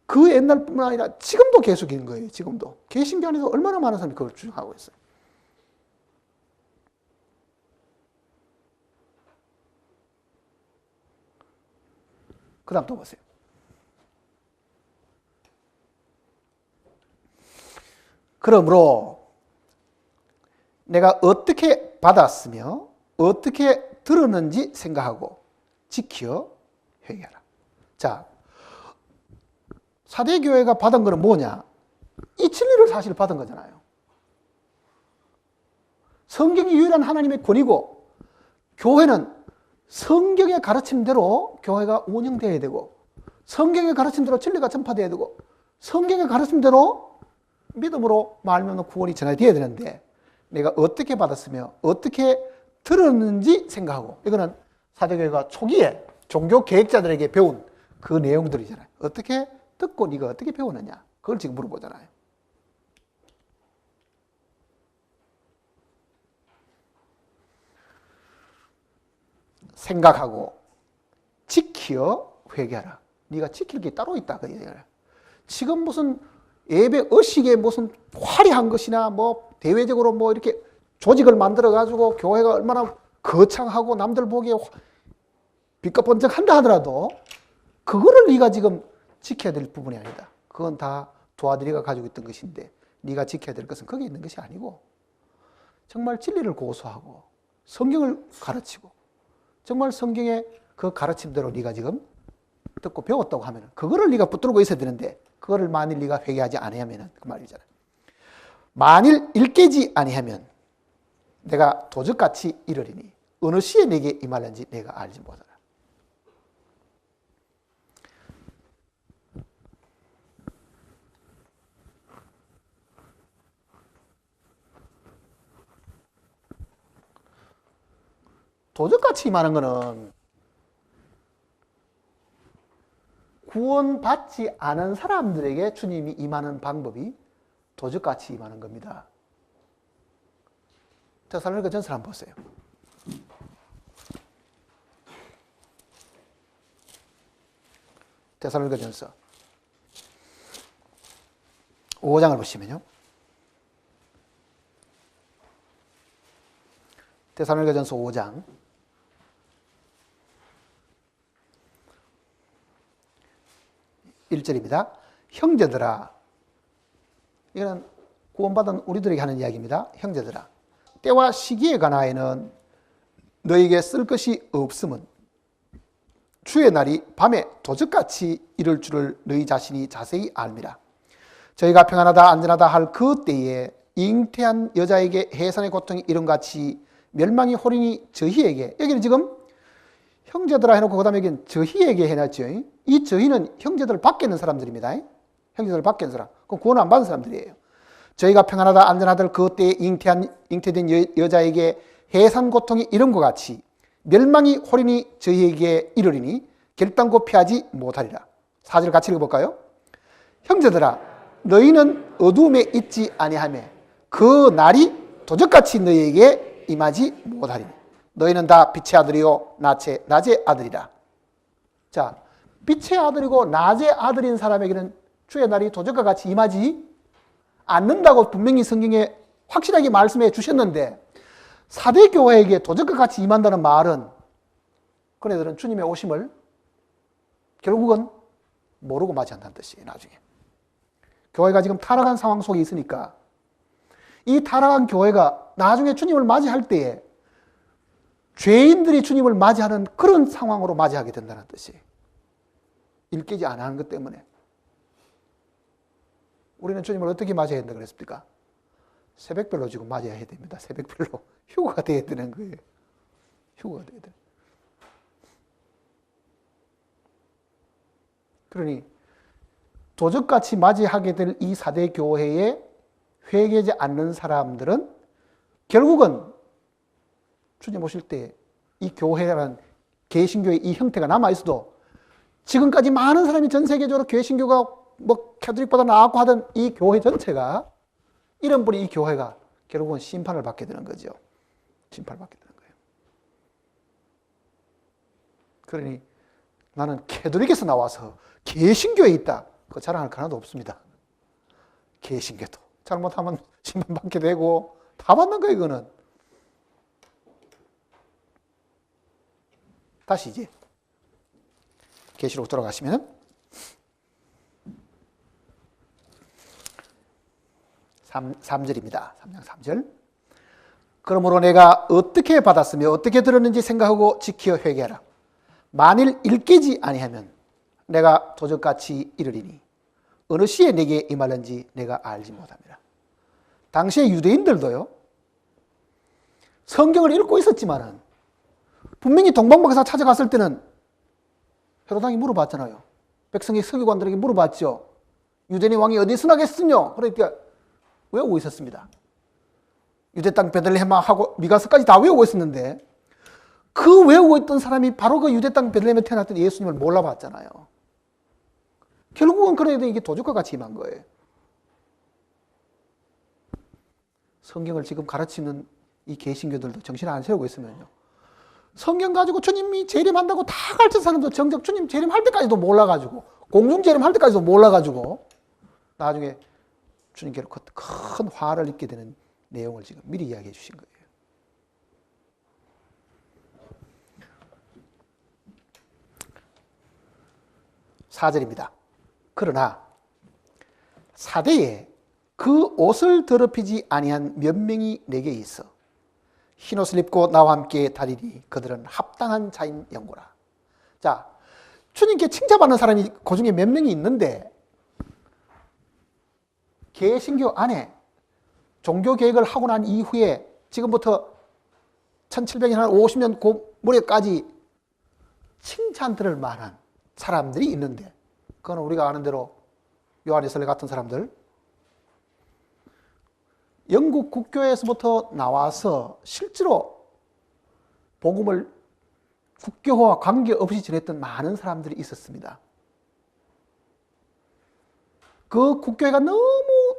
그 옛날뿐만 아니라 지금도 계속 있는 거예요. 지금도. 개신교 안에서 얼마나 많은 사람이 그걸 주장하고 있어요. 그 다음 또 보세요. 그러므로 내가 어떻게 받았으며 어떻게 들었는지 생각하고 지켜 회개하라. 자, 사대교회가 받은 거는 뭐냐? 이 진리를 사실 받은 거잖아요. 성경이 유일한 하나님의 권위고 교회는 성경의 가르침대로 교회가 운영되어야 되고 성경의 가르침대로 진리가 전파되어야 되고 성경의 가르침대로 믿음으로 말하면 구원이 전해져야 되는데 내가 어떻게 받았으며 어떻게 들었는지 생각하고, 이거는 사대교회가 초기에 종교 계획자들에게 배운 그 내용들이잖아요. 어떻게 듣고 네가 어떻게 배우느냐, 그걸 지금 물어보잖아요. 생각하고 지켜 회개하라. 네가 지킬 게 따로 있다, 그 얘기예요. 지금 무슨 예배 의식에 무슨 화려한 것이나 뭐 대외적으로 뭐 이렇게 조직을 만들어 가지고 교회가 얼마나 거창하고 남들 보기에 빛깔번쩍한다 하더라도 그거를 네가 지금 지켜야 될 부분이 아니다. 그건 다 도아들이가 가지고 있던 것인데 네가 지켜야 될 것은 거기에 있는 것이 아니고 정말 진리를 고수하고 성경을 가르치고 정말 성경의 그 가르침대로 네가 지금 듣고 배웠다고 하면 그거를 네가 붙들고 있어야 되는데 그거를 만일 네가 회개하지 아니하면 그 말이잖아요. 만일 일깨지 아니하면 내가 도적같이 이르리니 어느 시에 내게 임하는지 내가 알지 못하라. 도적같이 임하는 거는 구원받지 않은 사람들에게 주님이 임하는 방법이 도적같이 임하는 겁니다. 데살로니가 전서 한번 보세요. 데살로니가 전서 5장을 보시면요. 데살로니가전서 5장 1절입니다. 형제들아, 이건 구원받은 우리들에게 하는 이야기입니다. 형제들아, 때와 시기에 관하여는 너에게 쓸 것이 없음은 주의 날이 밤에 도적같이 이를 줄을 너희 자신이 자세히 알미라. 저희가 평안하다 안전하다 할 그 때에 잉태한 여자에게 해산의 고통이 이름같이 멸망이 홀이니 저희에게, 여기는 지금 형제들아 해놓고 그 다음에 여기는 저희에게 해놨죠. 이 저희는 형제들 밖에 있는 사람들입니다. 형제들 밖에 있는 사람. 그럼 구원 안 받은 사람들이에요. 저희가 평안하다 안전하다 그 때에 잉태된 여자에게 해산 고통이 이름과 같이 멸망이 홀이니 저희에게 이르리니 결단코 피하지 못하리라. 4절 같이 읽어볼까요? 형제들아, 너희는 어두움에 있지 아니하며 그 날이 도적같이 너희에게 임하지 못하리니 너희는 다 빛의 아들이요 낮의 아들이라. 자, 빛의 아들이고 낮의 아들인 사람에게는 주의 날이 도적과 같이 임하지 않는다고 분명히 성경에 확실하게 말씀해 주셨는데, 사대 교회에게 도적과 같이 임한다는 말은 그네들은 주님의 오심을 결국은 모르고 맞이한다는 뜻이에요. 나중에 교회가 지금 타락한 상황 속에 있으니까 이 타락한 교회가 나중에 주님을 맞이할 때에 죄인들이 주님을 맞이하는 그런 상황으로 맞이하게 된다는 뜻이에요. 일깨지 안 하는 것 때문에. 우리는 주님을 어떻게 맞이해야 된다 그랬습니까? 새벽별로 지금 맞이해야 됩니다. 새벽별로 휴거가 돼야 되는 거예요. 휴거가 돼야 돼. 그러니 도적같이 맞이하게 될 이 사대 교회에 회개하지 않는 사람들은 결국은 주님 오실 때 이 교회라는 개신교의 이 형태가 남아있어도 지금까지 많은 사람이 전 세계적으로 개신교가 뭐 캐톨릭보다 나았고 하던 이 교회 전체가 이런 분이 이 교회가 결국은 심판을 받게 되는 거죠. 심판을 받게 되는 거예요. 그러니 나는 캐톨릭에서 나와서 개신교에 있다. 그거 자랑할 거 하나도 없습니다. 개신교도 잘못하면 심판받게 되고 다 받는 거예요. 이거는. 다시 이제 계시록 돌아가시면 3절입니다. 3장 3절. 그러므로 내가 어떻게 받았으며 어떻게 들었는지 생각하고 지켜 회개하라. 만일 일깨지 아니하면 내가 도적같이 이르리니 어느 시에 내게 임할는지 내가 알지 못합니다. 당시에 유대인들도요, 성경을 읽고 있었지만은 분명히 동방박사 찾아갔을 때는 헤로당이 물어봤잖아요. 백성의 서기관들에게 물어봤죠. 유대인의 왕이 어디 있으나겠으뇨? 그러니까 외우고 있었습니다. 유대 땅 베들레헴하고 미가서까지 다 외우고 있었는데 그 외우고 있던 사람이 바로 그 유대 땅 베들레헴에 태어났던 예수님을 몰라봤잖아요. 결국은 그래도 이게 도적과 같이 임한 거예요. 성경을 지금 가르치는 이 개신교들도 정신 안 세우고 있으면요, 성경 가지고 주님이 재림한다고 다 가르친 사람도 정작 주님 재림할 때까지도 몰라가지고, 공중 재림할 때까지도 몰라가지고 나중에 주님께로 큰 화를 입게 되는 내용을 지금 미리 이야기해 주신 거예요. (4절입니다) 그러나 사대에 그 옷을 더럽히지 아니한 몇 명이 내게 있어 흰옷을 입고 나와 함께 다니리. 그들은 합당한 자인 영고라. 자, 주님께 칭찬받는 사람이 그 중에 몇 명이 있는데, 개신교 안에 종교 개혁을 하고 난 이후에 지금부터 1700년, 한 50년 그 무렵까지 칭찬 들을 만한 사람들이 있는데, 그건 우리가 아는 대로 요한에슬레 같은 사람들, 영국 국교에서부터 나와서 실제로 복음을 국교와 관계없이 전했던 많은 사람들이 있었습니다. 그 국교회가 너무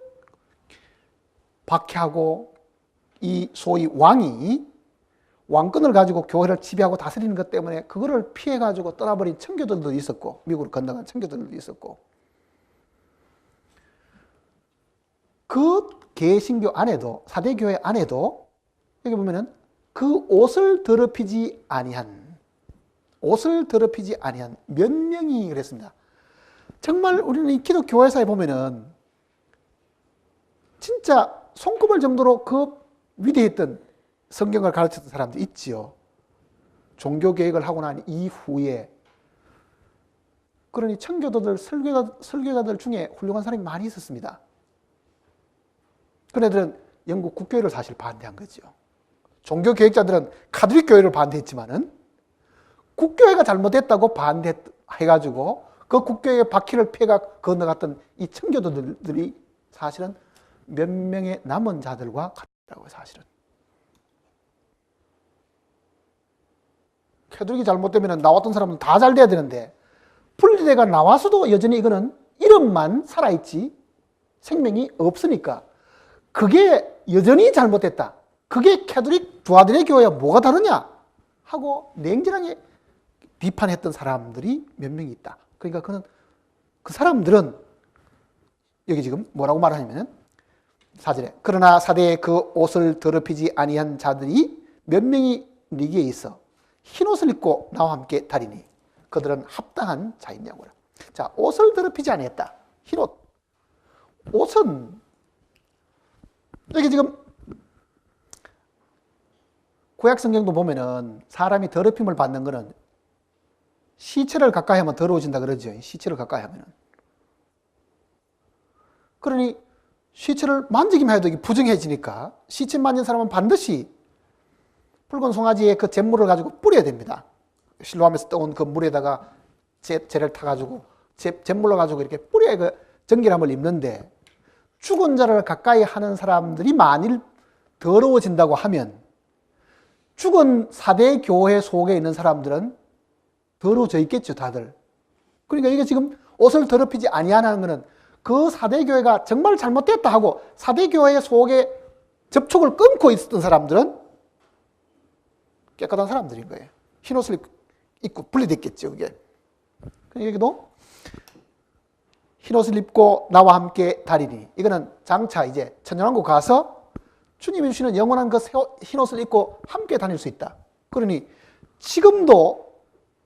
박해하고 이 소위 왕이 왕권을 가지고 교회를 지배하고 다스리는 것 때문에 그거를 피해가지고 떠나버린 청교도들도 있었고, 미국으로 건너간 청교도들도 있었고, 그 개신교 안에도, 사대교회 안에도 여기 보면은 그 옷을 더럽히지 아니한 몇 명이 그랬습니다. 정말 우리는 이 기독 교회사에 보면은 진짜 손꼽을 정도로 그 위대했던 성경을 가르쳤던 사람들이 있지요. 종교 개혁을 하고 난 이후에. 그러니 청교도들, 설교자들 중에 훌륭한 사람이 많이 있었습니다. 그네들은 영국 국교회를 사실 반대한 거죠. 종교 개혁자들은 카톨릭 교회를 반대했지만은 국교회가 잘못했다고 반대해가지고 그 국교회의 바퀴를 피해가 건너갔던 이 청교도들이 사실은 몇 명의 남은 자들과 같더라고요, 사실은. 카톨릭이 잘못되면 나왔던 사람은 다 잘 돼야 되는데 분리대가 나와서도 여전히 이거는 이름만 살아있지 생명이 없으니까 그게 여전히 잘못됐다. 그게 카톨릭 부하들의 교회와 뭐가 다르냐 하고 냉정하게 비판했던 사람들이 몇 명이 있다. 그러니까 그 사람들은 여기 지금 뭐라고 말하냐면 4절에 그러나 사대에 그 옷을 더럽히지 아니한 자들이 몇 명이 네게 있어 흰옷을 입고 나와 함께 다리니 그들은 합당한 자인냐고요. 자, 옷을 더럽히지 아니했다. 흰옷. 옷은 여기 지금 구약 성경도 보면은 사람이 더럽힘을 받는 거는 시체를 가까이 하면 더러워진다 그러죠. 시체를 가까이 하면은. 그러니 시체를 만지기만 해도 이게 부정해지니까 시체 만진 사람은 반드시 붉은 송아지의 그 잿물을 가지고 뿌려야 됩니다. 실로암에서 떠온 그 물에다가 재를 타가지고 잿물로 가지고 이렇게 뿌려야 그 정결함을 입는데 죽은 자를 가까이 하는 사람들이 만일 더러워진다고 하면 죽은 사대 교회 속에 있는 사람들은 더러워져 있겠죠, 다들. 그러니까 이게 지금 옷을 더럽히지 아니하는 것은 그 사대 교회가 정말 잘못됐다 하고 사대 교회 속에 접촉을 끊고 있었던 사람들은 깨끗한 사람들인 거예요. 흰옷을 입고 분리됐겠죠, 그게. 여기도 흰옷을 입고 나와 함께 다리니 이거는 장차 이제 천년왕국 가서 주님이 주시는 영원한 그 흰옷을 입고 함께 다닐 수 있다. 그러니 지금도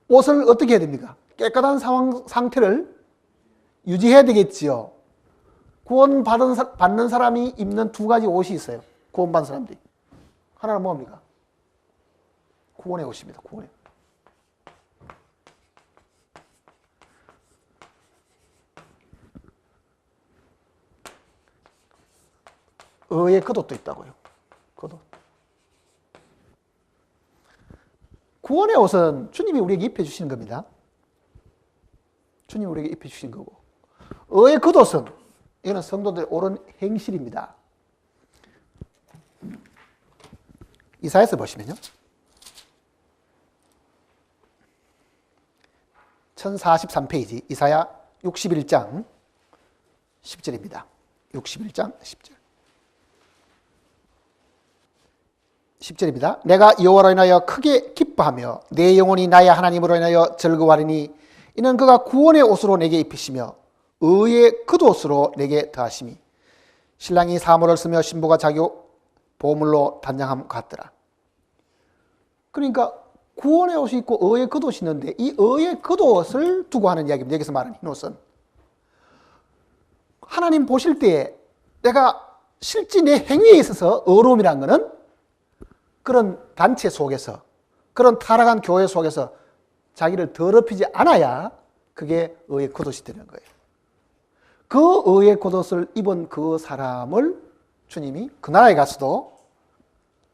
옷을 어떻게 해야 됩니까? 깨끗한 상태를 유지해야 되겠지요. 구원받는 사람이 입는 두 가지 옷이 있어요. 구원받은 사람들이. 하나는 뭡니까? 구원의 옷입니다. 구원의 옷. 의의 겉옷도 있다고요. 겉옷. 구원의 옷은 주님이 우리에게 입혀주시는 겁니다. 주님이 우리에게 입혀주신 거고. 의의 겉옷은 이거는 성도들의 옳은 행실입니다. 이사야서 보시면요. 1043페이지 이사야 61장 10절입니다. 61장 10절. 10절입니다. 내가 여호와로 인하여 크게 기뻐하며 내 영혼이 나의 하나님으로 인하여 즐거워하리니 이는 그가 구원의 옷으로 내게 입히시며 의의 겉옷으로 내게 더하심이 신랑이 사물을 쓰며 신부가 자기 보물로 단장함 같더라. 그러니까 구원의 옷이 있고 의의 겉옷이 있는데 이 의의 겉옷을 두고 하는 이야기입니다. 여기서 말하는 흰옷은 하나님 보실 때에 내가 실제 내 행위에 있어서 의로움이라는 것은 그런 단체 속에서 그런 타락한 교회 속에서 자기를 더럽히지 않아야 그게 의의 겉옷이 되는 거예요. 그 의의 겉옷을 입은 그 사람을 주님이 그 나라에 가서도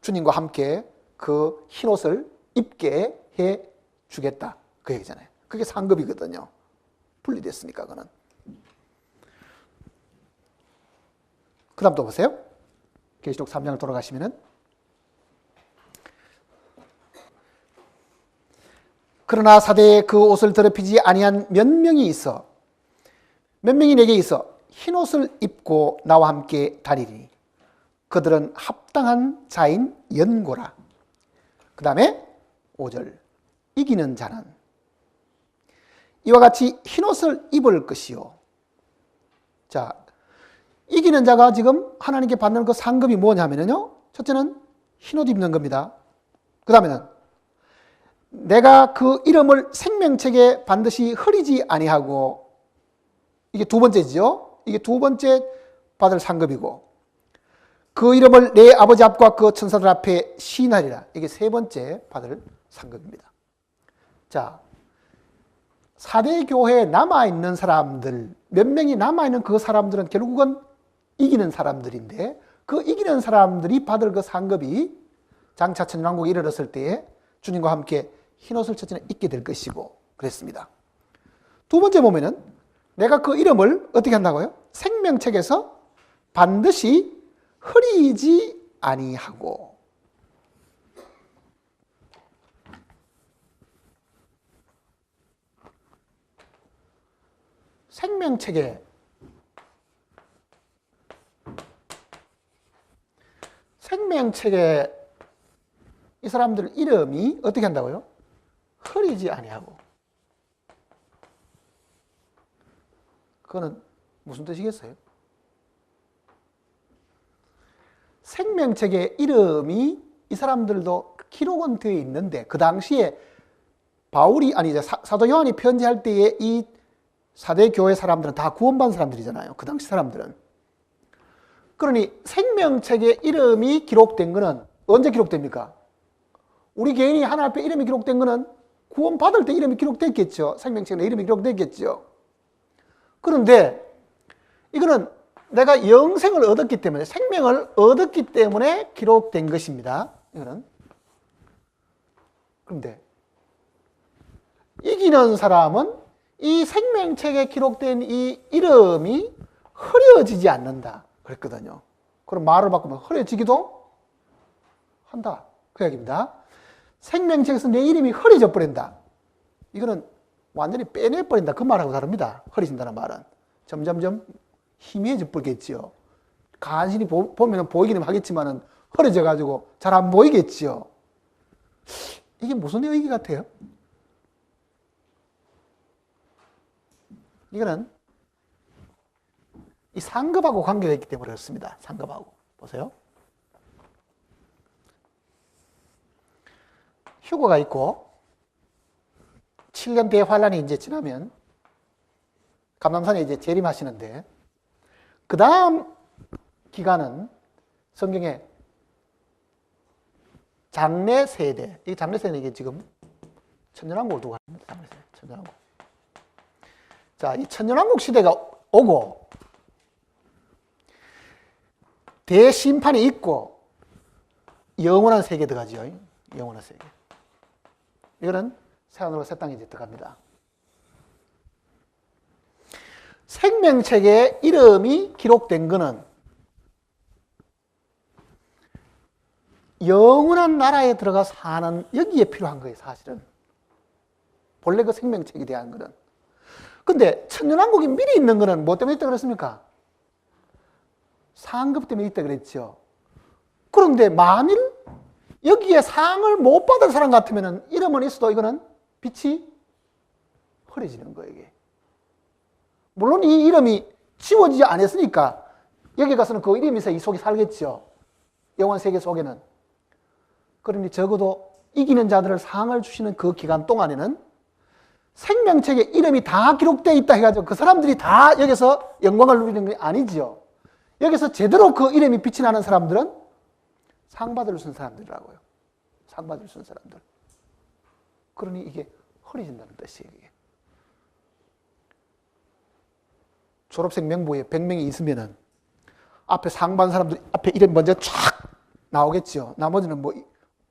주님과 함께 그 흰옷을 입게 해 주겠다. 그 얘기잖아요. 그게 상급이거든요. 분리됐으니까 그는. 그 다음 또 보세요. 계시록 3장을 돌아가시면은 그러나 사대에 그 옷을 더럽히지 아니한 몇 명이 있어 몇 명이 내게 있어 흰옷을 입고 나와 함께 다니리 그들은 합당한 자인 연고라. 그 다음에 5절 이기는 자는 이와 같이 흰옷을 입을 것이요. 자, 이기는 자가 지금 하나님께 받는 그 상급이 뭐냐면요, 첫째는 흰옷 입는 겁니다. 그 다음에는 내가 그 이름을 생명책에 반드시 흐리지 아니하고, 이게 두 번째죠. 이게 두 번째 받을 상급이고, 그 이름을 내 아버지 앞과 그 천사들 앞에 시인하리라. 이게 세 번째 받을 상급입니다. 자, 4대 교회에 남아있는 사람들, 몇 명이 남아있는 그 사람들은 결국은 이기는 사람들인데, 그 이기는 사람들이 받을 그 상급이 장차 천년왕국에 이르렀을 때에 주님과 함께 흰옷을 첫째는 입게 될 것이고 그랬습니다. 두 번째 보면은 내가 그 이름을 어떻게 한다고요? 생명책에서 반드시 흐리지 아니하고. 생명책에 이 사람들 이름이 어떻게 한다고요? 흐리지 아니하고. 그거는 무슨 뜻이겠어요? 생명책에 이름이 이 사람들도 기록은 되어 있는데, 그 당시에 바울이, 아니, 사도 요한이 편지할 때에 이 4대 교회 사람들은 다 구원받은 사람들이잖아요. 그 당시 사람들은. 그러니 생명책에 이름이 기록된 거는 언제 기록됩니까? 우리 개인이 하나님 앞에 이름이 기록된 거는 구원받을 때 이름이 기록됐겠죠. 생명책에 이름이 기록됐겠죠. 그런데 이거는 내가 영생을 얻었기 때문에, 생명을 얻었기 때문에 기록된 것입니다. 이거는. 그런데 이기는 사람은 이 생명책에 기록된 이 이름이 흐려지지 않는다 그랬거든요. 그럼 말을 바꾸면 흐려지기도 한다 그 얘기입니다. 생명책에서 내 이름이 흐려져 버린다. 이거는 완전히 빼내버린다 그 말하고 다릅니다. 흐려진다는 말은 점점점 희미해져 버리겠죠. 간신히 보면 보이기는 하겠지만은 흐려져 가지고 잘 안 보이겠죠. 이게 무슨 의미 같아요? 이거는 이 상급하고 관계가 있기 때문에 그렇습니다. 상급하고. 보세요. 휴거가 있고 7년 대환란이 이제 지나면 감람산에 이제 재림하시는데, 그 다음 기간은 성경에 장래 세대, 이 장래 세대는 이게 지금 천년왕국을 두고 합니다. 장래 세대, 천년왕국. 자, 이 천년왕국 시대가 오고 대심판이 있고 영원한 세계 들어가죠. 영원한 세계. 이거는 새하늘과 새 땅에 이제 들어갑니다. 생명책에 이름이 기록된 거는 영원한 나라에 들어가 사는 여기에 필요한 거예요, 사실은. 본래 그 생명책에 대한 거는. 근데 천년왕국이 미리 있는 거는 뭐 때문에 있다 그랬습니까? 상급 때문에 있다 그랬죠. 그런데 만일 여기에 상을 못 받을 사람 같으면 이름은 있어도 이거는 빛이 흐려지는 거예요, 이게. 물론 이 이름이 지워지지 않았으니까 여기 가서는 그 이름이 이 속에 살겠죠. 영원 세계 속에는. 그러니 적어도 이기는 자들을 상을 주시는 그 기간 동안에는 생명책에 이름이 다 기록되어 있다 해가지고 그 사람들이 다 여기서 영광을 누리는 게 아니죠. 여기서 제대로 그 이름이 빛이 나는 사람들은 상 받을 수 있는 사람들이라고요. 상 받을 수 있는 사람들. 그러니 이게 흐려진다는 뜻이에요. 이게. 졸업생 명부에 100명이 있으면은 앞에 상 받은 사람들 앞에 이름 먼저 쫙 나오겠죠. 나머지는 뭐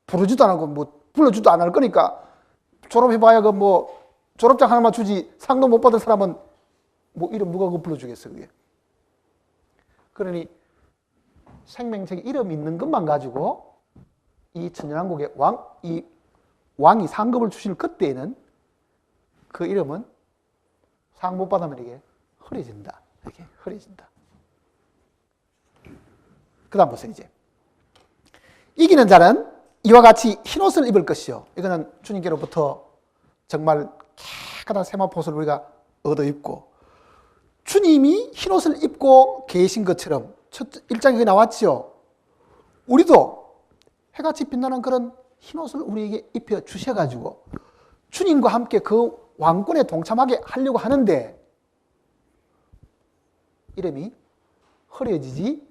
부르지도 안 하고 뭐 불러주도 안 할 거니까 졸업해봐야 그 뭐 졸업장 하나만 주지 상도 못 받을 사람은 뭐 이름 누가 그 불러주겠어 그게. 그러니 생명책에 이름 있는 것만 가지고 이 천년왕국의 이 왕이 상급을 주실 그때에는 그 이름은 상 못 받으면 이게 흐려진다. 이렇게 흐려진다. 그 다음 보세요, 이제. 이기는 자는 이와 같이 흰옷을 입을 것이요. 이거는 주님께로부터 정말 깨끗한 세마포옷을 우리가 얻어 입고, 주님이 흰옷을 입고 계신 것처럼 첫 1장에 나왔죠. 우리도 해같이 빛나는 그런 흰옷을 우리에게 입혀 주셔가지고 주님과 함께 그 왕권에 동참하게 하려고 하는데 이름이 흐려지지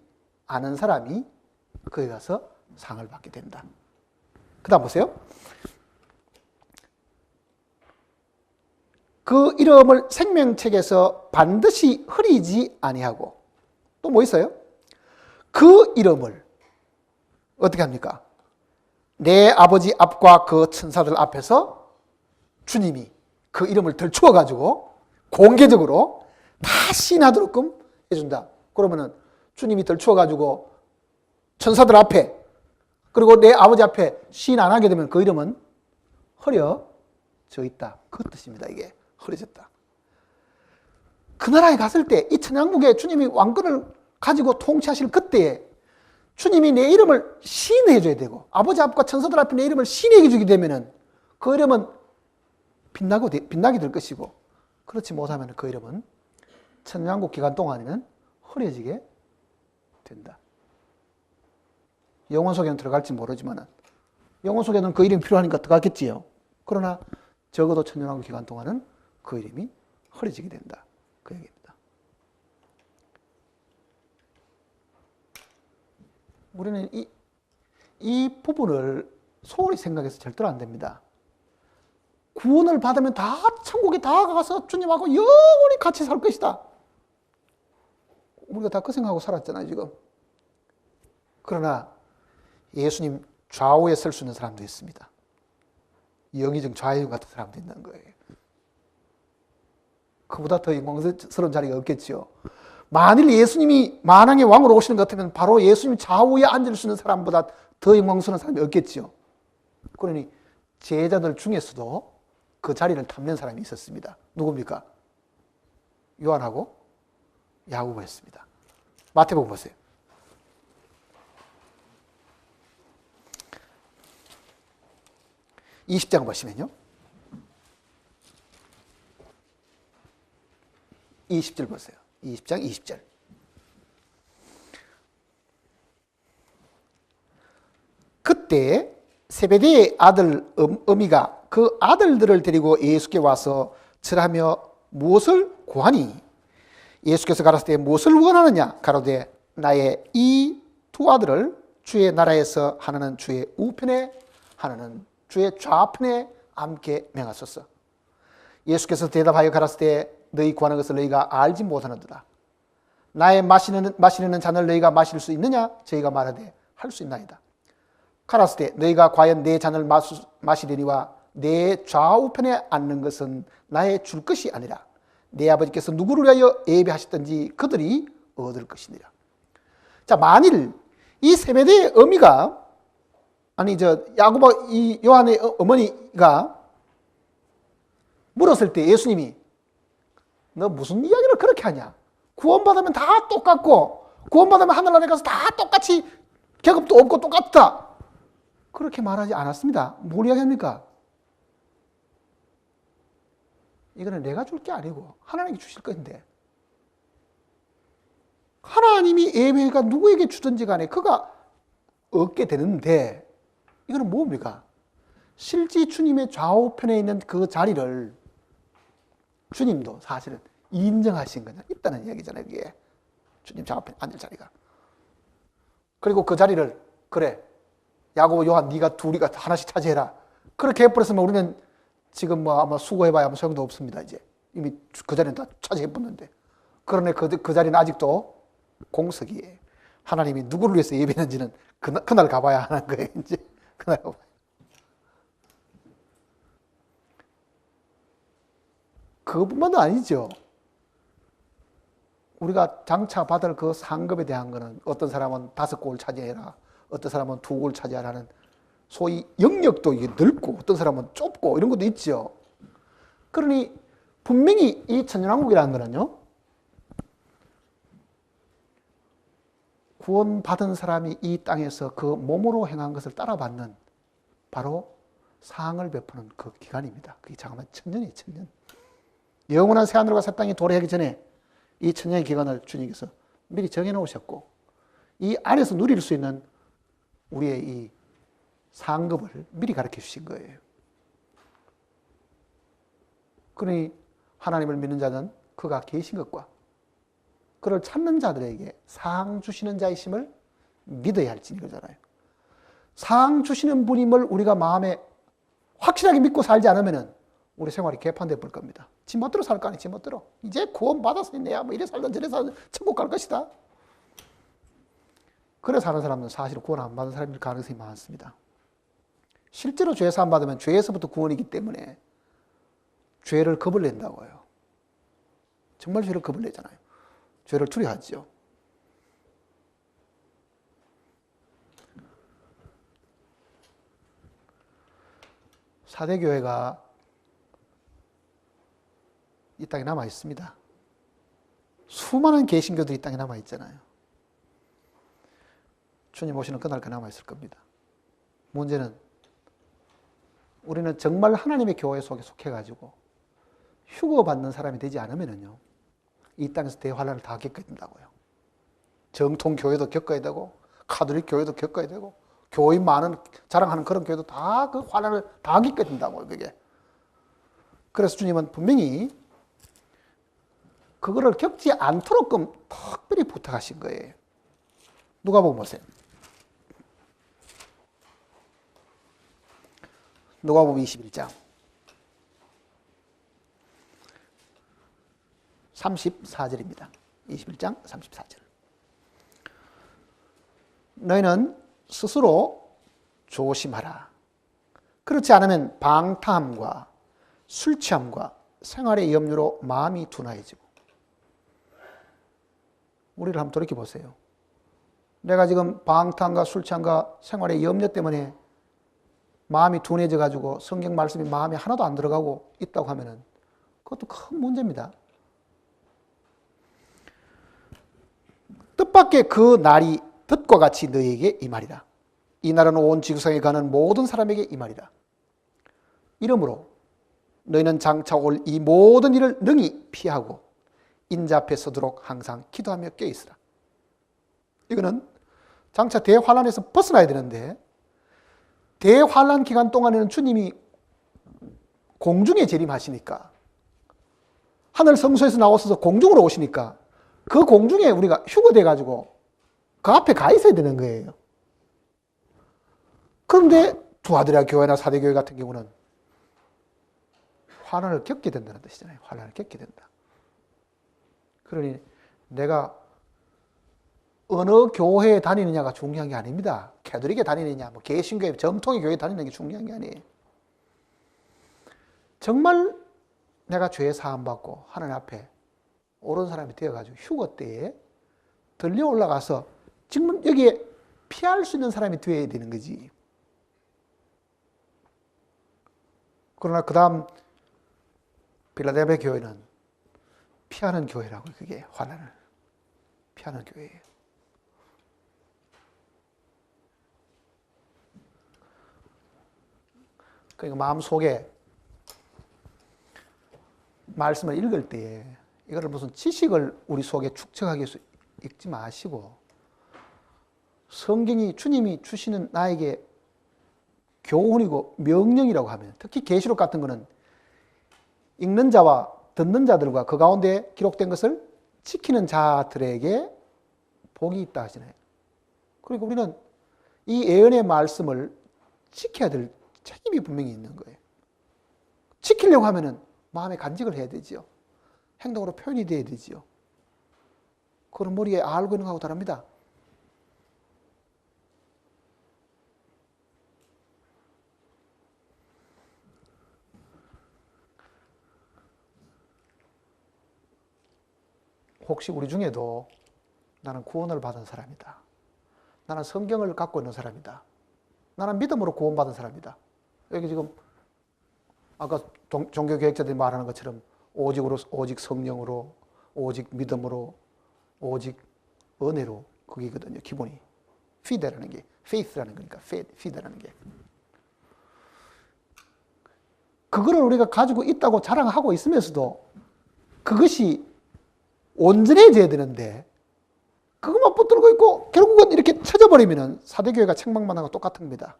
않은 사람이 거기 가서 상을 받게 된다. 그 다음 보세요. 그 이름을 생명책에서 반드시 흐리지 아니하고 또 뭐 있어요? 그 이름을 어떻게 합니까? 내 아버지 앞과 그 천사들 앞에서 주님이 그 이름을 들추어 가지고 공개적으로 다 시인하도록끔 해준다. 그러면은 주님이 들추어 가지고 천사들 앞에 그리고 내 아버지 앞에 시인 안 하게 되면 그 이름은 흐려져 있다. 그 뜻입니다. 이게 흐려졌다. 그 나라에 갔을 때 이 천양국에 주님이 왕권을 가지고 통치하실 그때에 주님이 내 이름을 시인해 줘야 되고 아버지 앞과 천사들 앞에 내 이름을 시인해 주게 되면은 그 이름은 빛나게 될 것이고 그렇지 못하면 그 이름은 천양국 기간 동안에는 흐려지게 된다. 영혼 속에는 들어갈지 모르지만 영혼 속에는 그 이름이 필요하니까 들어갔겠지요. 그러나 적어도 천년왕국 기간 동안은 그 이름이 흐려지게 된다. 그 얘기입니다. 우리는 이 부분을 소홀히 생각해서 절대로 안 됩니다. 구원을 받으면 다 천국에 다 가서 주님하고 영원히 같이 살 것이다. 우리가 다 그 생각하고 살았잖아요, 지금. 그러나 예수님 좌우에 설 수 있는 사람도 있습니다. 영의정 좌우형 같은 사람도 있는 거예요. 그보다 더 영광스러운 자리가 없겠지요. 만일 예수님이 만왕의 왕으로 오시는 것 같으면 바로 예수님 좌우에 앉을 수 있는 사람보다 더 영광스러운 사람이 없겠지요. 그러니 제자들 중에서도 그 자리를 탐낸 사람이 있었습니다. 누굽니까? 요한하고 야고보였습니다. 마태복음 보세요. 20장 보시면요. 20절 보세요. 20장 20절. 그때 세베대의 아들 어미가 그 아들들을 데리고 예수께 와서 절하며 무엇을 구하니? 예수께서 가라사대 무엇을 원하느냐? 가로되 나의 이 두 아들을 주의 나라에서 하나는 주의 우편에 하나는 주의 좌편에 앉게 명하소서. 예수께서 대답하여 가라사대 너희 구하는 것을 너희가 알지 못하는도다. 나의 마시려는 잔을 너희가 마실 수 있느냐? 저희가 말하되 할 수 있나이다. 가라사대 너희가 과연 내 잔을 마시려니와 내 좌우편에 앉는 것은 나의 줄 것이 아니라 내 아버지께서 누구를 위하여 예비하셨든지 그들이 얻을 것이니라. 자, 만일 이 세베대의 어미가 야고보 이 요한의 어머니가 물었을 때 예수님이 너 무슨 이야기를 그렇게 하냐? 구원받으면 다 똑같고 구원받으면 하늘나라에 가서 다 똑같이 계급도 없고 똑같다. 그렇게 말하지 않았습니다. 뭘 이야기합니까? 이거는 내가 줄 게 아니고 하나님이 주실 건데 하나님이 예배가 누구에게 주든지 간에 그가 얻게 되는데 이거는 뭡니까? 실제 주님의 좌우편에 있는 그 자리를 주님도 사실은 인정하신 거냐 있다는 이야기잖아요. 그게 주님 좌우편에 앉을 자리가. 그리고 그 자리를 그래 야고보 요한 네가 둘이가 하나씩 차지해라. 그렇게 해버렸으면 우리는 지금 뭐 아마 수고해봐야 아무 소용도 없습니다. 이제 이미 그 자리는 다 차지해버렸는데 그러네 그 자리는 아직도 공석이에요. 하나님이 누구를 위해서 예배했는지는 그날 가봐야 하는 거예요. 이제 그날 가봐야. 그것뿐만도 아니죠. 우리가 장차 받을 그 상급에 대한 거는 어떤 사람은 5골 차지해라, 어떤 사람은 2골 차지하라는 소위 영역도 이게 넓고 어떤 사람은 좁고 이런 것도 있죠. 그러니 분명히 이 천년왕국이라는 거는요, 구원받은 사람이 이 땅에서 그 몸으로 행한 것을 따라받는 바로 상을 베푸는 그 기간입니다. 그게 잠깐만 1000년이에요. 1000년. 영원한 새하늘과 새 땅이 도래하기 전에 이 1000년의 기간을 주님께서 미리 정해놓으셨고 이 안에서 누릴 수 있는 우리의 이 상급을 미리 가르쳐 주신 거예요. 그러니 하나님을 믿는 자는 그가 계신 것과 그를 찾는 자들에게 상 주시는 자이심을 믿어야 할지 이거잖아요. 상 주시는 분임을 우리가 마음에 확실하게 믿고 살지 않으면 우리 생활이 개판돼 볼 겁니다. 지 멋대로 살 거 아니에요. 지 멋대로. 이제 구원 받아서 내야 뭐 이래 살든 저래 살든 천국 갈 것이다. 그래 사는 사람은 사실 구원 안 받은 사람일 가능성이 많습니다. 실제로 죄 사함 받으면 죄에서부터 구원이기 때문에 죄를 겁을 낸다고요. 정말 죄를 겁을 내잖아요. 죄를 두려워하죠. 사대교회가 이 땅에 남아 있습니다. 수많은 개신교들이 이 땅에 남아 있잖아요. 주님 오시는 그날까지 남아 있을 겁니다. 문제는 우리는 정말 하나님의 교회 속에 속해가지고 휴거받는 사람이 되지 않으면요, 이 땅에서 대환란을 다 겪어야 된다고요. 정통 교회도 겪어야 되고, 카톨릭 교회도 겪어야 되고, 교인 많은 자랑하는 그런 교회도 다 그 환란을 다 겪게 된다고요, 그게. 그래서 주님은 분명히 그거를 겪지 않도록끔 특별히 부탁하신 거예요. 누가복음 보세요. 누가복음 21장 34절입니다. 21장 34절. 너희는 스스로 조심하라. 그렇지 않으면 방탕함과 술 취함과 생활의 염려로 마음이 둔하여지고. 우리를 한번 돌이켜 보세요. 내가 지금 방탕과 술 취함과 생활의 염려 때문에 마음이 둔해져 가지고 성경 말씀이 마음에 하나도 안 들어가고 있다고 하면은 그것도 큰 문제입니다. 뜻밖의 그 날이 덫과 같이 너희에게 임하리라. 이 날은 온 지구상에 가는 모든 사람에게 임하리라. 이러므로 너희는 장차 올 이 모든 일을 능히 피하고 인자 앞에 서도록 항상 기도하며 껴있으라. 이거는 장차 대환란에서 벗어나야 되는데, 대환란 기간 동안에는 주님이 공중에 재림하시니까, 하늘 성소에서 나오셔서 공중으로 오시니까 그 공중에 우리가 휴거돼 가지고 그 앞에 가 있어야 되는 거예요. 그런데 두아드라 교회나 사대교회 같은 경우는 환난을 겪게 된다는 뜻이잖아요. 환난을 겪게 된다. 그러니 내가 어느 교회에 다니느냐가 중요한 게 아닙니다. 가톨릭에 다니느냐, 뭐 개신교회, 정통의 교회에 다니는 게 중요한 게 아니에요. 정말 내가 죄 사함 받고 하나님 앞에 옳은 사람이 되어가지고 휴거 때에 들려 올라가서 지금 여기에 피할 수 있는 사람이 되어야 되는 거지. 그러나 그 다음 필라델피아 교회는 피하는 교회라고, 그게 환난을 피하는 교회예요. 그러니까 마음속에 말씀을 읽을 때에 이거를 무슨 지식을 우리 속에 축적하기 위해서 읽지 마시고, 성경이 주님이 주시는 나에게 교훈이고 명령이라고 하면, 특히 계시록 같은 거는 읽는 자와 듣는 자들과 그 가운데 기록된 것을 지키는 자들에게 복이 있다 하시나요? 그러니까 우리는 이 예언의 말씀을 지켜야 될 책임이 분명히 있는 거예요. 지키려고 하면은 마음에 간직을 해야 되지요. 행동으로 표현이 돼야 되지요. 그건 머리에 알고 있는 거하고 다릅니다. 혹시 우리 중에도 나는 구원을 받은 사람이다, 나는 성경을 갖고 있는 사람이다, 나는 믿음으로 구원받은 사람이다, 여기 지금 아까 종교개혁자들이 말하는 것처럼 오직 성령으로, 오직 믿음으로, 오직 은혜로, 그게거든요. 기본이 피데라는 게, faith라는 거니까 피데라는 게, 그거를 우리가 가지고 있다고 자랑하고 있으면서도 그것이 온전해져야 되는데 그것만 붙들고 있고 결국은 이렇게 쳐져버리면 사대교회가 책망만 하고 똑같은 겁니다.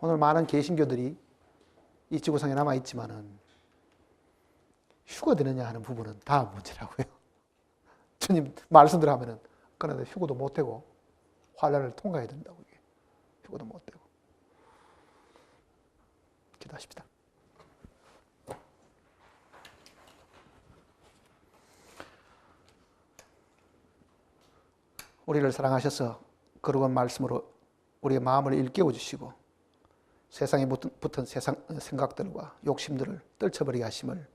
오늘 많은 개신교들이 이 지구상에 남아있지만은 휴가 되느냐 하는 부분은 다음 문제라고요. 주님 말씀대로 하면은 그런데 휴고도 못 되고 환란을 통과해야 된다고. 이게 휴고도 못 되고. 기도하십시다. 우리를 사랑하셔서 거룩한 말씀으로 우리의 마음을 일깨워 주시고 세상에 붙은 세상 생각들과 욕심들을 떨쳐버리게 하심을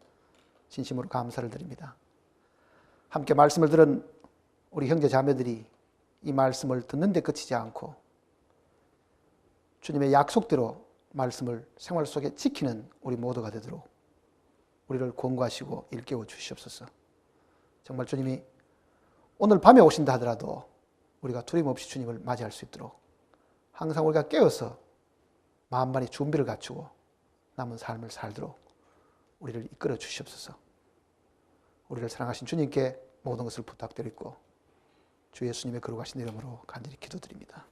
진심으로 감사를 드립니다. 함께 말씀을 들은 우리 형제 자매들이 이 말씀을 듣는 데 그치지 않고 주님의 약속대로 말씀을 생활 속에 지키는 우리 모두가 되도록 우리를 권고하시고 일깨워 주시옵소서. 정말 주님이 오늘 밤에 오신다 하더라도 우리가 두려움없이 주님을 맞이할 수 있도록 항상 우리가 깨어서 만반의 준비를 갖추고 남은 삶을 살도록 우리를 이끌어 주시옵소서. 우리를 사랑하신 주님께 모든 것을 부탁드리고 주 예수님의 거룩하신 이름으로 간절히 기도드립니다.